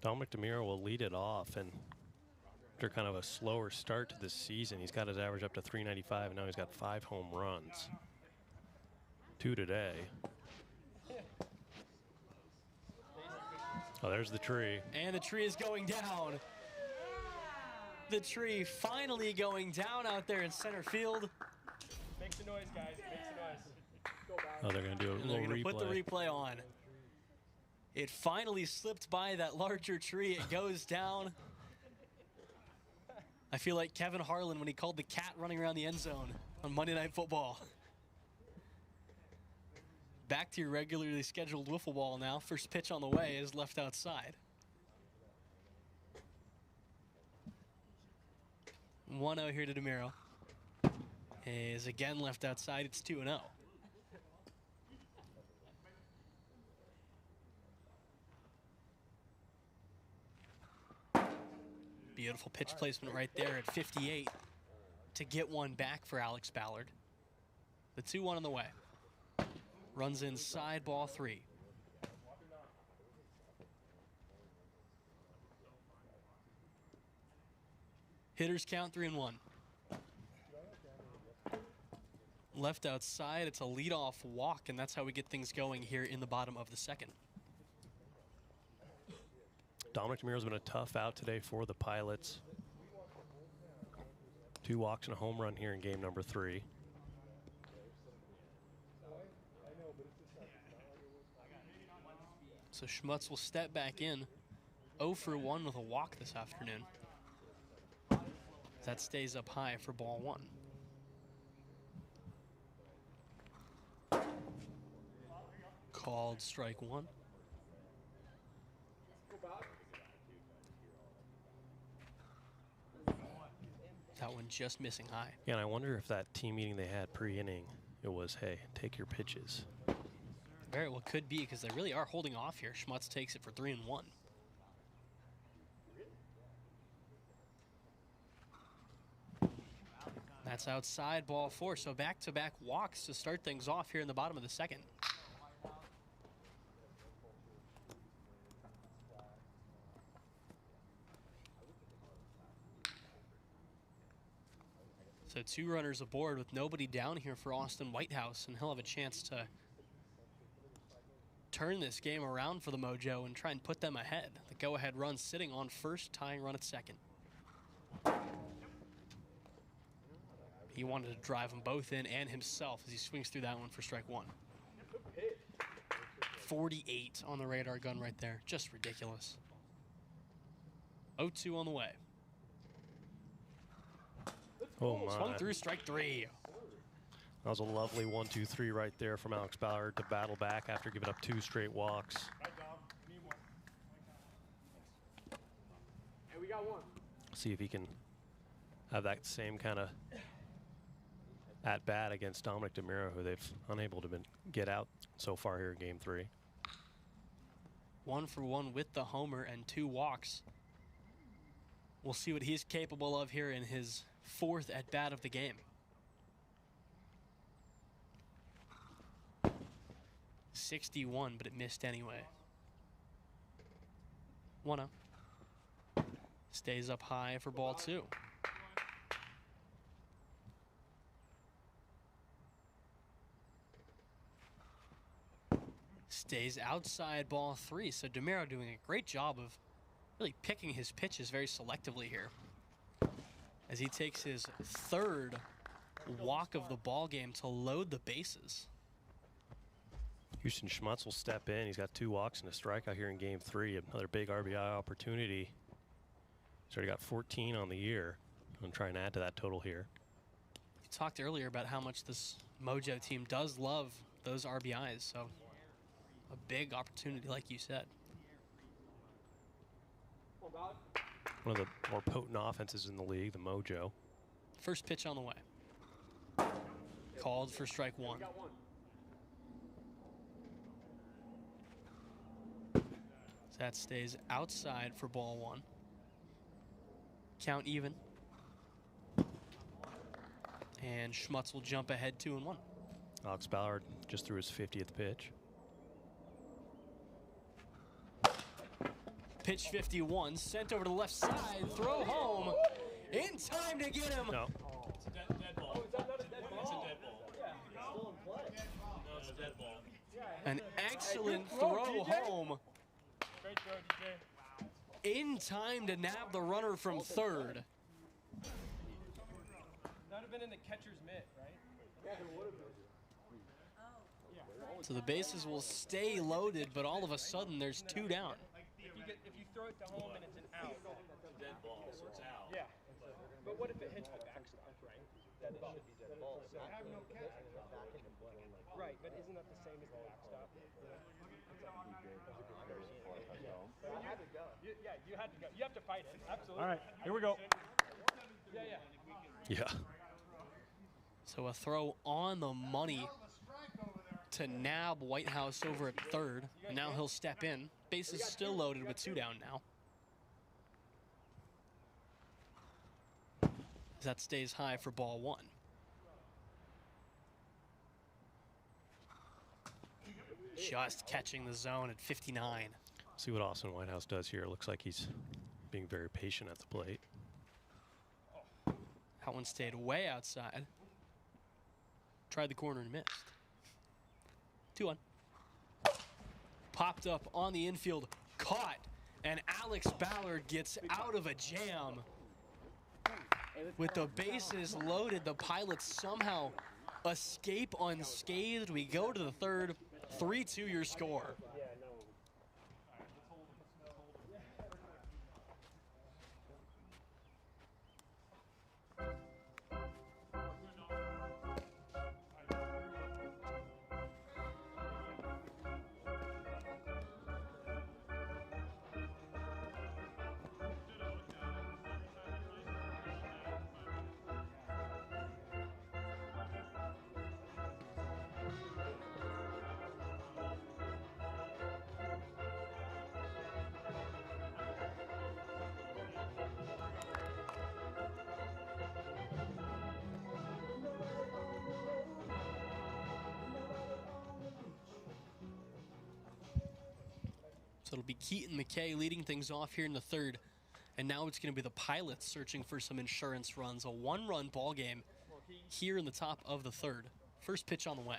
Dominic DeMiro will lead it off, and after kind of a slower start to this season, he's got his average up to 395, and now he's got 5 home runs. 2 today. Oh, there's the tree. And the tree is going down. The tree finally going down out there in center field. Make some noise, guys. Make some noise. Oh, they're going to do a little They're going to replay. put the replay on. It finally slipped by that larger tree. It goes down. I feel like Kevin Harlan when he called the cat running around the end zone on Monday Night Football. Back to your regularly scheduled wiffle ball now. First pitch on the way is left outside. 1-0 here to DeMiro. Is again left outside. It's 2-0. Beautiful pitch placement right there at 58 to get one back for Alex Ballard. The 2-1 on the way. Runs inside, ball 3. Hitters count 3-1. Left outside, it's a leadoff walk, and that's how we get things going here in the bottom of the second. Dominic DeMiro's been a tough out today for the Pilots. 2 walks and a home run here in game number 3. So Schmutz will step back in. 0 for 1 with a walk this afternoon. That stays up high for ball 1. Called strike 1. That one just missing high. Yeah, and I wonder if that team meeting they had pre-inning, it was, hey, take your pitches. Very well could be, because they really are holding off here. Schmutz takes it for 3-1. That's outside, ball 4. So back-to-back walks to start things off here in the bottom of the second. So 2 runners aboard with nobody down here for Austin Whitehouse, and he'll have a chance to turn this game around for the Mojo and try and put them ahead. The go-ahead run sitting on first, tying run at second. He wanted to drive them both in and himself as he swings through that one for strike 1. 48 on the radar gun right there. Just ridiculous. 0-2 on the way. Oh my. Swung through, strike 3. That was a lovely 1-2-3 right there from Alex Ballard to battle back after giving up 2 straight walks. And we got 1. See if he can have that same kind of at bat against Dominic DeMiro, who they've unable to get out so far here in game 3. 1 for 1 with the homer and 2 walks. We'll see what he's capable of here in his 4th at bat of the game. .61, but it missed anyway. 1-0. Stays up high for ball 2. Stays outside ball 3. So DeMiro doing a great job of really picking his pitches very selectively here, as he takes his 3rd walk of the ball game to load the bases. Houston Schmutz will step in. He's got 2 walks and a strikeout here in game 3. Another big RBI opportunity. He's already got 14 on the year. I'm trying to add to that total here. You talked earlier about how much this Mojo team does love those RBIs, so a big opportunity, like you said. One of the more potent offenses in the league, the Mojo. First pitch on the way. Called for strike 1. That stays outside for ball 1. Count even. And Schmutz will jump ahead 2-1. Alex Ballard just threw his 50th pitch. Pitch 51, sent over to the left side, throw home, in time to get him. No. It's a dead ball. It's not a dead ball. It's a dead ball. Yeah, it's still in play. No, it's a dead ball. An excellent throw home. Great throw, DJ. In time to nab the runner from 3rd. That would have been in the catcher's mitt, right? Yeah, it would have been. So the bases will stay loaded, but all of a sudden there's 2 down. If you throw it to home and it's an out, It's a dead ball, so it's out. Yeah. But what if it hits the backstop, right? Dead ball. Dead ball. I have no catch. Right, but isn't that the same as the backstop? You had to go. Yeah, you had to go. You have to fight it. Absolutely. All right, here we go. Yeah. Yeah. So a throw on the money to nab Whitehouse over at 3rd. And now he'll step in. Bases still loaded with 2 down now. That stays high for ball 1. Just catching the zone at 59. See what Austin Whitehouse does here. Looks like he's being very patient at the plate. That one stayed way outside. Tried the corner and missed. 2-1. Popped up on the infield, caught, and Alex Ballard gets out of a jam. With the bases loaded, the Pilots somehow escape unscathed. We go to the 3rd, 3-2 your score. So it'll be Keaton McKay leading things off here in the 3rd. And now it's going to be the Pilots searching for some insurance runs. A 1-run ball game here in the top of the 3rd. First pitch on the way.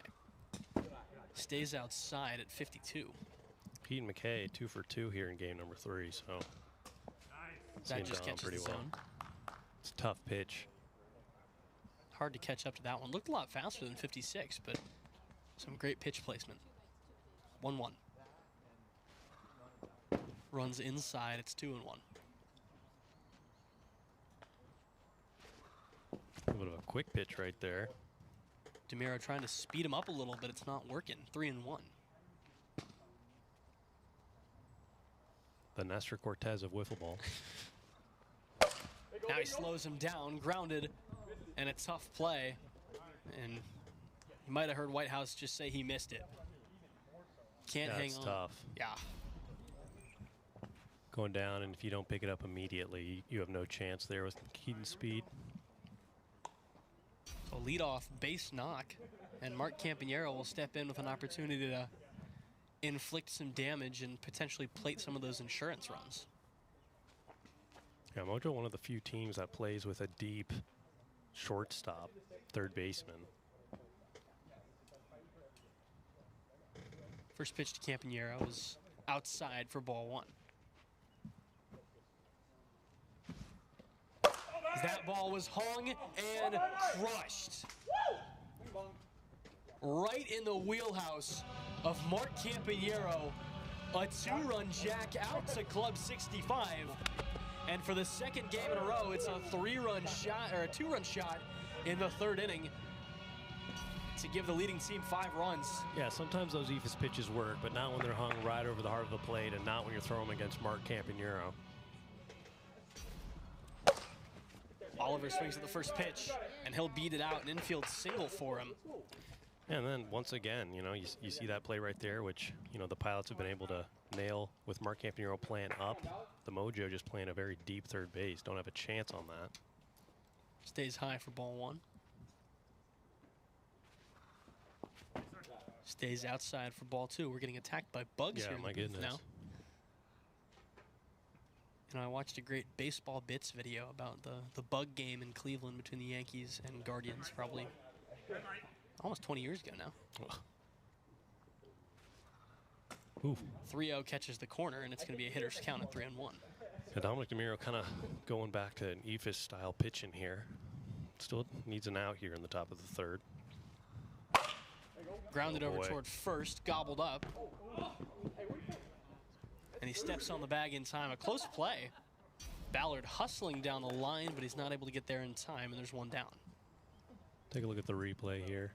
Stays outside at 52. Keaton McKay, 2 for 2 here in game number 3. So that just catches the zone. It's a tough pitch. Hard to catch up to that one. Looked a lot faster than 56, but some great pitch placement. 1-1. Runs inside, it's 2-1. A bit of a quick pitch right there. DeMiro trying to speed him up a little, but it's not working. 3-1. The Nestor Cortez of wiffle ball. Now he slows him down, grounded, and a tough play. And you might have heard Whitehouse just say he missed it. Can't hang on. That's tough. Yeah. Going down, and if you don't pick it up immediately, you have no chance there with Keaton's speed. So leadoff base knock, and Mark Campagnaro will step in with an opportunity to inflict some damage and potentially plate some of those insurance runs. Yeah, Mojo, one of the few teams that plays with a deep shortstop, third baseman. First pitch to Campagnaro was outside for ball 1. That ball was hung and crushed. Right in the wheelhouse of Mark Campagnaro. A 2-run jack out to club 65. And for the second game in a row, it's a 3-run shot, or a 2-run shot in the 3rd inning to give the leading team 5 runs. Yeah, sometimes those eephus pitches work, but not when they're hung right over the heart of the plate and not when you're throwing them against Mark Campagnaro. Oliver swings at the first pitch, and he'll beat it out, an infield single for him. And then once again, you know, you see that play right there, which, you know, the Pilots have been able to nail with Mark Campagnaro playing up. The Mojo just playing a very deep third base. Don't have a chance on that. Stays high for ball 1. Stays outside for ball 2. We're getting attacked by bugs here in the booth now. You know, I watched a great baseball bits video about the bug game in Cleveland between the Yankees and Guardians, probably almost 20 years ago now. 3-0 catches the corner, and it's going to be a hitter's count at 3-1. Yeah, Dominic DeMiro kind of going back to an eephus style pitching here. Still needs an out here in the top of the 3rd. Grounded over toward first, gobbled up. And he steps on the bag in time. A close play. Ballard hustling down the line, but he's not able to get there in time, and there's 1 down. Take a look at the replay here.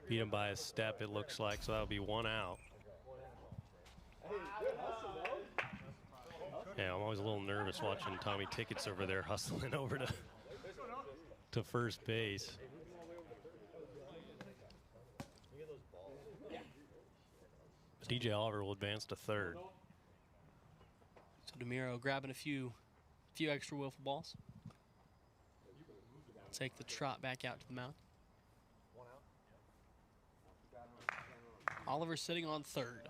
Beat him by a step, it looks like, so that'll be 1 out. Yeah, I'm always a little nervous watching Tommy Tickets over there hustling over to first base. DJ Oliver will advance to 3rd. So DeMiro grabbing a few extra wiffle balls. Take the trot back out to the mound. Oliver sitting on 3rd.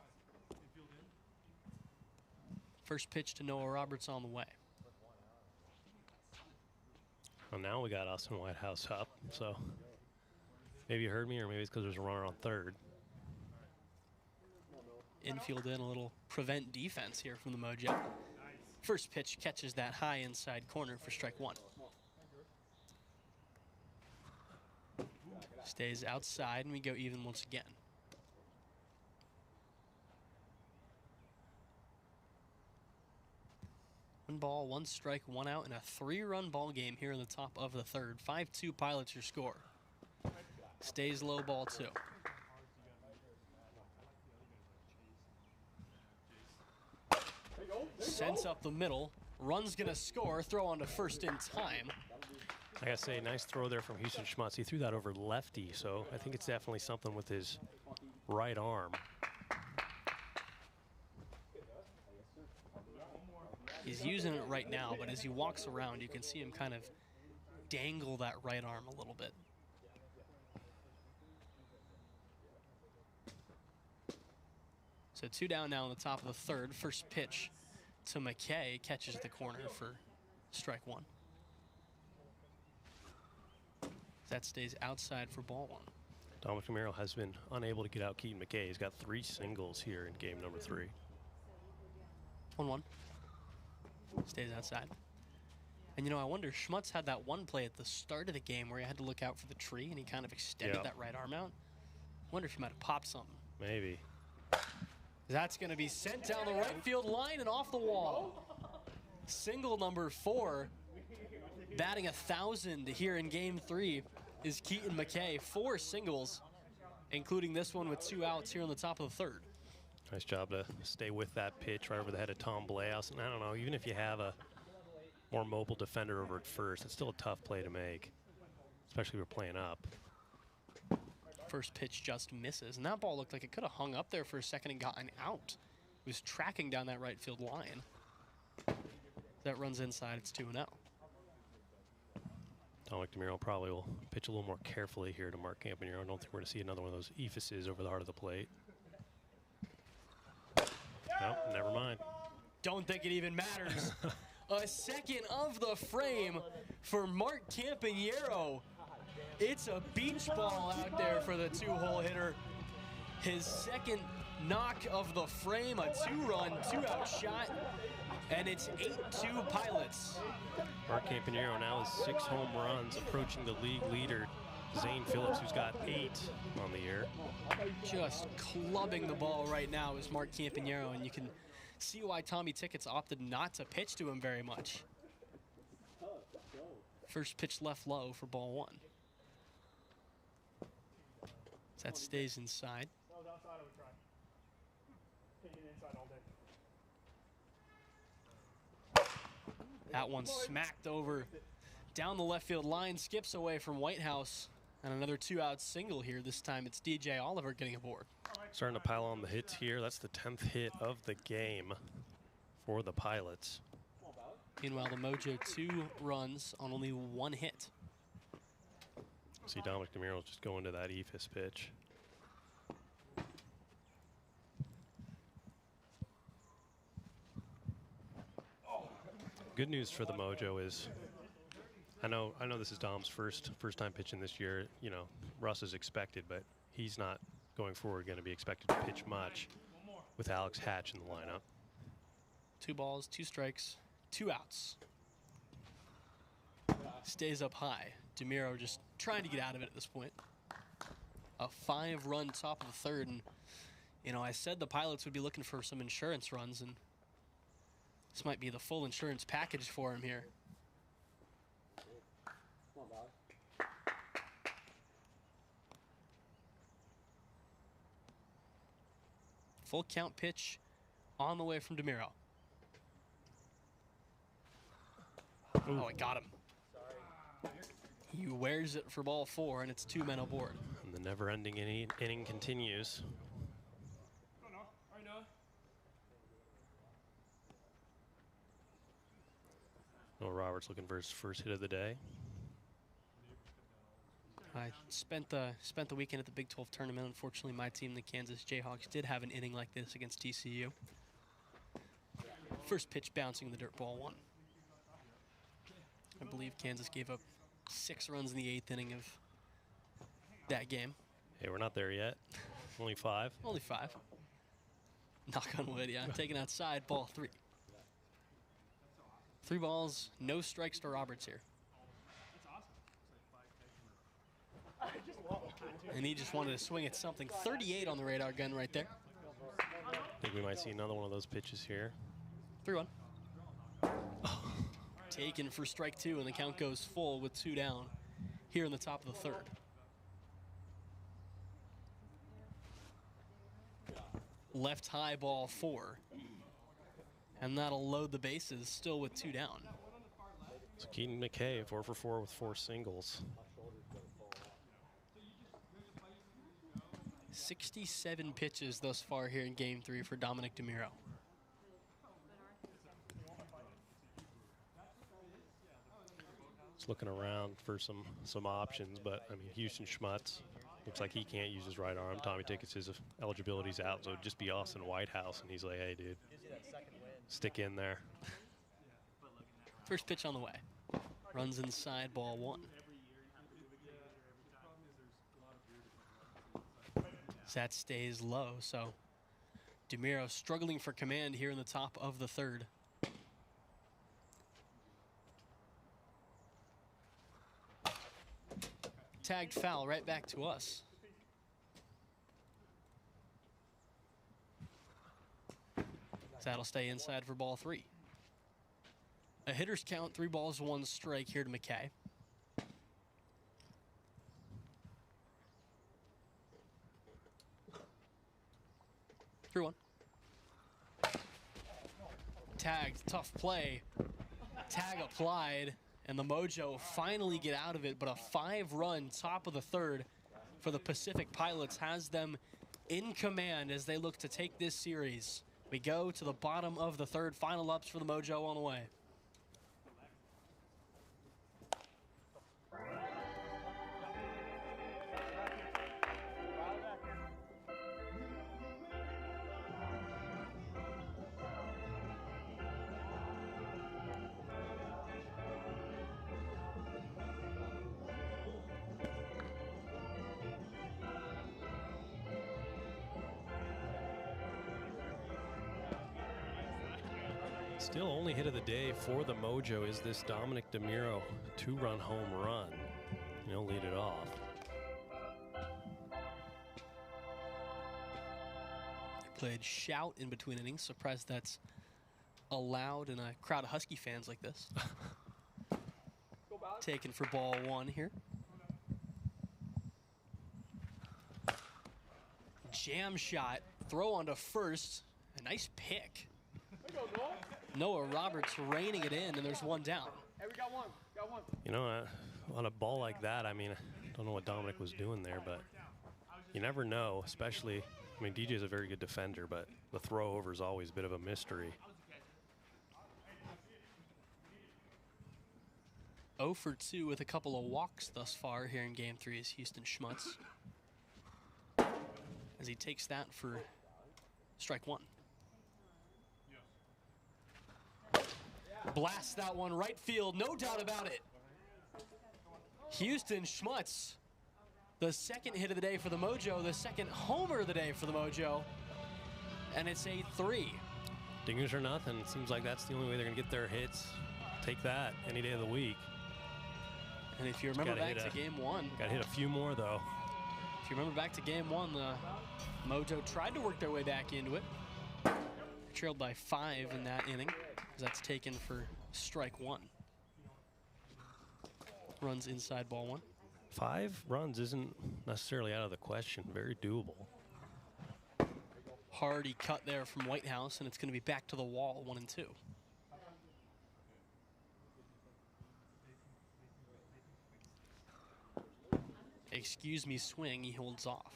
First pitch to Noah Roberts on the way. Well, now we got Austin Whitehouse up, so maybe you heard me, or maybe it's because there's a runner on 3rd. Infield in, a little prevent defense here from the Mojo. First pitch catches that high inside corner for strike 1. Stays outside, and we go even once again. 1 ball, 1 strike, 1 out, and a 3-run ball game here in the top of the 3rd. 5-2 Pilots your score. Stays low, ball 2. Sends up the middle. Run's gonna score. Throw on to first in time. I gotta say, nice throw there from Houston Schmutz. He threw that over lefty, so I think it's definitely something with his right arm. He's using it right now, but as he walks around, you can see him kind of dangle that right arm a little bit. So 2 down now in the top of the 3rd. First pitch to McKay catches the corner for strike 1. That stays outside for ball 1. Dominic DeMiro has been unable to get out Keaton McKay. He's got 3 singles here in game number 3. 1-1. Stays outside. And, you know, I wonder, Schmutz had that one play at the start of the game where he had to look out for the tree, and he kind of extended that right arm out. I wonder if he might have popped something. Maybe. That's going to be sent down the right field line and off the wall. Single number 4 Batting 1,000 here in game 3 is Keaton McKay. 4 singles, including this one with 2 outs here on the top of the 3rd. Nice job to stay with that pitch right over the head of Tom Bleaus. And I don't know, even if you have a more mobile defender over at first, it's still a tough play to make, especially if we're playing up. First pitch just misses, and that ball looked like it could have hung up there for a second and gotten out. It was tracking down that right field line. That runs inside, it's 2-0. Dominic DeMiro probably will pitch a little more carefully here to Mark Campanero. I don't think we're going to see another one of those ephuses over the heart of the plate. No, never mind. Don't think it even matters. A second of the frame for Mark Campanero. It's a beach ball out there for the 2-hole hitter. His second knock of the frame, a 2-run, 2-out shot, and it's 8-2 Pilots. Mark Campanero now has 6 home runs, approaching the league leader, Zane Phillips, who's got 8 on the year. Just clubbing the ball right now is Mark Campanero, and you can see why Tommy Tickets opted not to pitch to him very much. First pitch left low for ball 1. That stays inside. That one smacked over down the left field line, skips away from Whitehouse, and another 2-out single here. This time it's DJ Oliver getting aboard. Starting to pile on the hits here. That's the 10th hit of the game for the Pilots. Meanwhile, the Mojo 2 runs on only 1 hit. See Dominic DeMiro just going to that ephus pitch. Good news for the Mojo is, I know this is Dom's first time pitching this year. You know, Russ is expected, but he's not going forward going to be expected to pitch much with Alex Hatch in the lineup. 2 balls, 2 strikes, 2 outs. Stays up high. DeMiro just trying to get out of it at this point. A 5-run top of the 3rd, and you know, I said the Pilots would be looking for some insurance runs, and this might be the full insurance package for him here. Full count pitch on the way from DeMiro. Oh, it got him. He wears it for ball 4, and it's 2 men aboard. And the never-ending inning continues. Noah Roberts looking for his first hit of the day. I spent the weekend at the Big 12 tournament. Unfortunately, my team, the Kansas Jayhawks, did have an inning like this against TCU. First pitch bouncing the dirt, ball 1. I believe Kansas gave up 6 runs in the 8th inning of that game. Hey, we're not there yet. Only 5. Only 5. Knock on wood, yeah. Taken outside, ball 3. 3 balls, no strikes to Roberts here. And he just wanted to swing at something. 38 on the radar gun right there. I think we might see another one of those pitches here. 3-1. Taken for strike 2, and the count goes full with 2 down here in the top of the 3rd. Left high, ball 4. And that'll load the bases still with 2 down. So Keaton McKay, 4 for 4 with 4 singles. 67 pitches thus far here in game 3 for Dominic DeMiro. Just looking around for some options, but I mean, Houston Schmutz looks like he can't use his right arm. Tommy Tickets, his eligibility's out, so it'd just be Austin Whitehouse, and he's like, hey, dude, stick in there. First pitch on the way. Runs inside, ball 1. That stays low, so DeMiro struggling for command here in the top of the 3rd. Tagged foul right back to us. That'll stay inside for ball 3. A hitter's count, 3 balls, 1 strike here to McKay. Through 1. Tagged, tough play. Tag applied, and the Mojo finally get out of it, but a 5-run top of the 3rd for the Pacific Pilots has them in command as they look to take this series. We go to the bottom of the 3rd. Final ups for the Mojo on the way. Still only hit of the day for the Mojo is this Dominic DeMiro 2-run home run. He'll lead it off. Played shout in between innings. Surprised that's allowed in a crowd of Husky fans like this. Taken for ball 1 here. Jam shot, throw onto first. A nice pick. Noah Roberts reining it in, and there's 1 down. Hey, we got one. You know, on a ball like that, I mean, I don't know what Dominic was doing there, but you never know, especially, I mean, DJ's a very good defender, but the throw over is always a bit of a mystery. 0 for 2 with a couple of walks thus far here in Game 3 is Houston Schmutz, as he takes that for strike 1. Blast that one right field, no doubt about it. Houston Schmutz, the 2nd hit of the day for the Mojo, the 2nd homer of the day for the Mojo, and it's a 3. Dingers or nothing, it seems like that's the only way they're gonna get their hits. Take that any day of the week. And if you remember back to Game 1. Gotta hit a few more though. If you remember back to Game 1, the Mojo tried to work their way back into it. Trailed by 5 in that inning. That's taken for strike 1. Runs inside ball 1. 5 runs isn't necessarily out of the question. Very doable. Hardy cut there from Whitehouse, and it's going to be back to the wall, 1 and 2. Excuse me, swing. He holds off.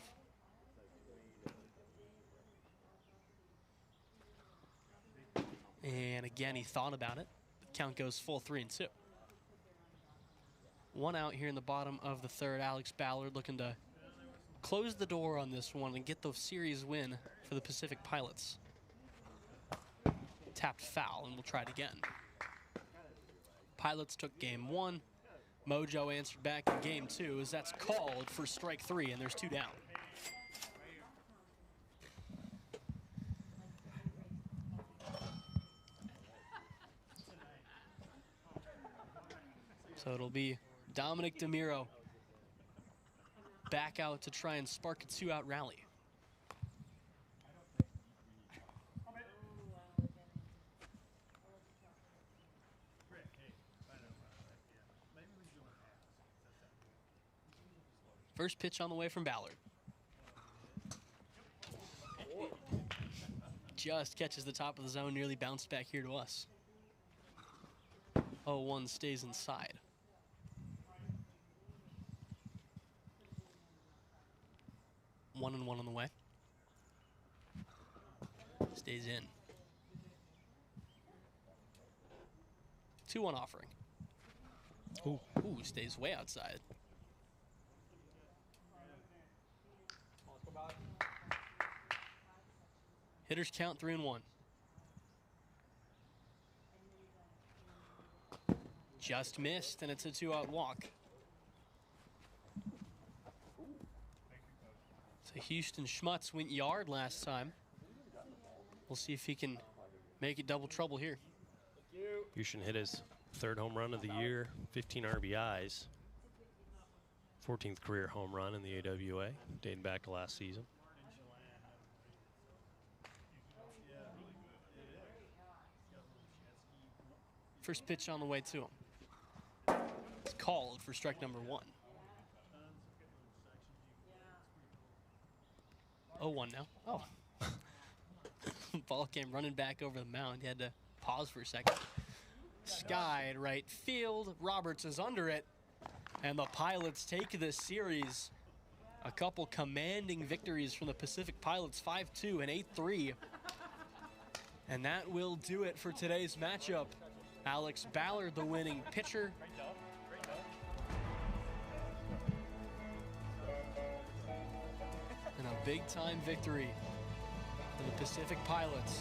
And again, he thought about it. The count goes full 3 and 2. 1 out here in the bottom of the 3rd. Alex Ballard looking to close the door on this one and get the series win for the Pacific Pilots. Tapped foul, and we'll try it again. Pilots took Game 1. Mojo answered back in Game 2 as that's called for strike 3, and there's 2 down. So it'll be Dominic DeMiro back out to try and spark a 2-out rally. First pitch on the way from Ballard. Just catches the top of the zone, nearly bounced back here to us. 0-1 stays inside. One and 1 on the way. Stays in. 2-1 offering. Ooh, stays way outside. Hitters count 3 and 1. Just missed, and it's a 2-out walk. So Houston Schmutz went yard last time. We'll see if he can make it double trouble here. Houston hit his 3rd home run of the year, 15 RBIs. 14th career home run in the AWA, dating back to last season. First pitch on the way to him. It's called for strike number 1. 0-1 now. Oh. Ball came running back over the mound. He had to pause for a second. Skied right field. Roberts is under it. And the Pilots take this series. A couple commanding victories from the Pacific Pilots, 5-2 and 8-3. And that will do it for today's matchup. Alex Ballard, the winning pitcher. And a big-time victory for the Pacific Pilots.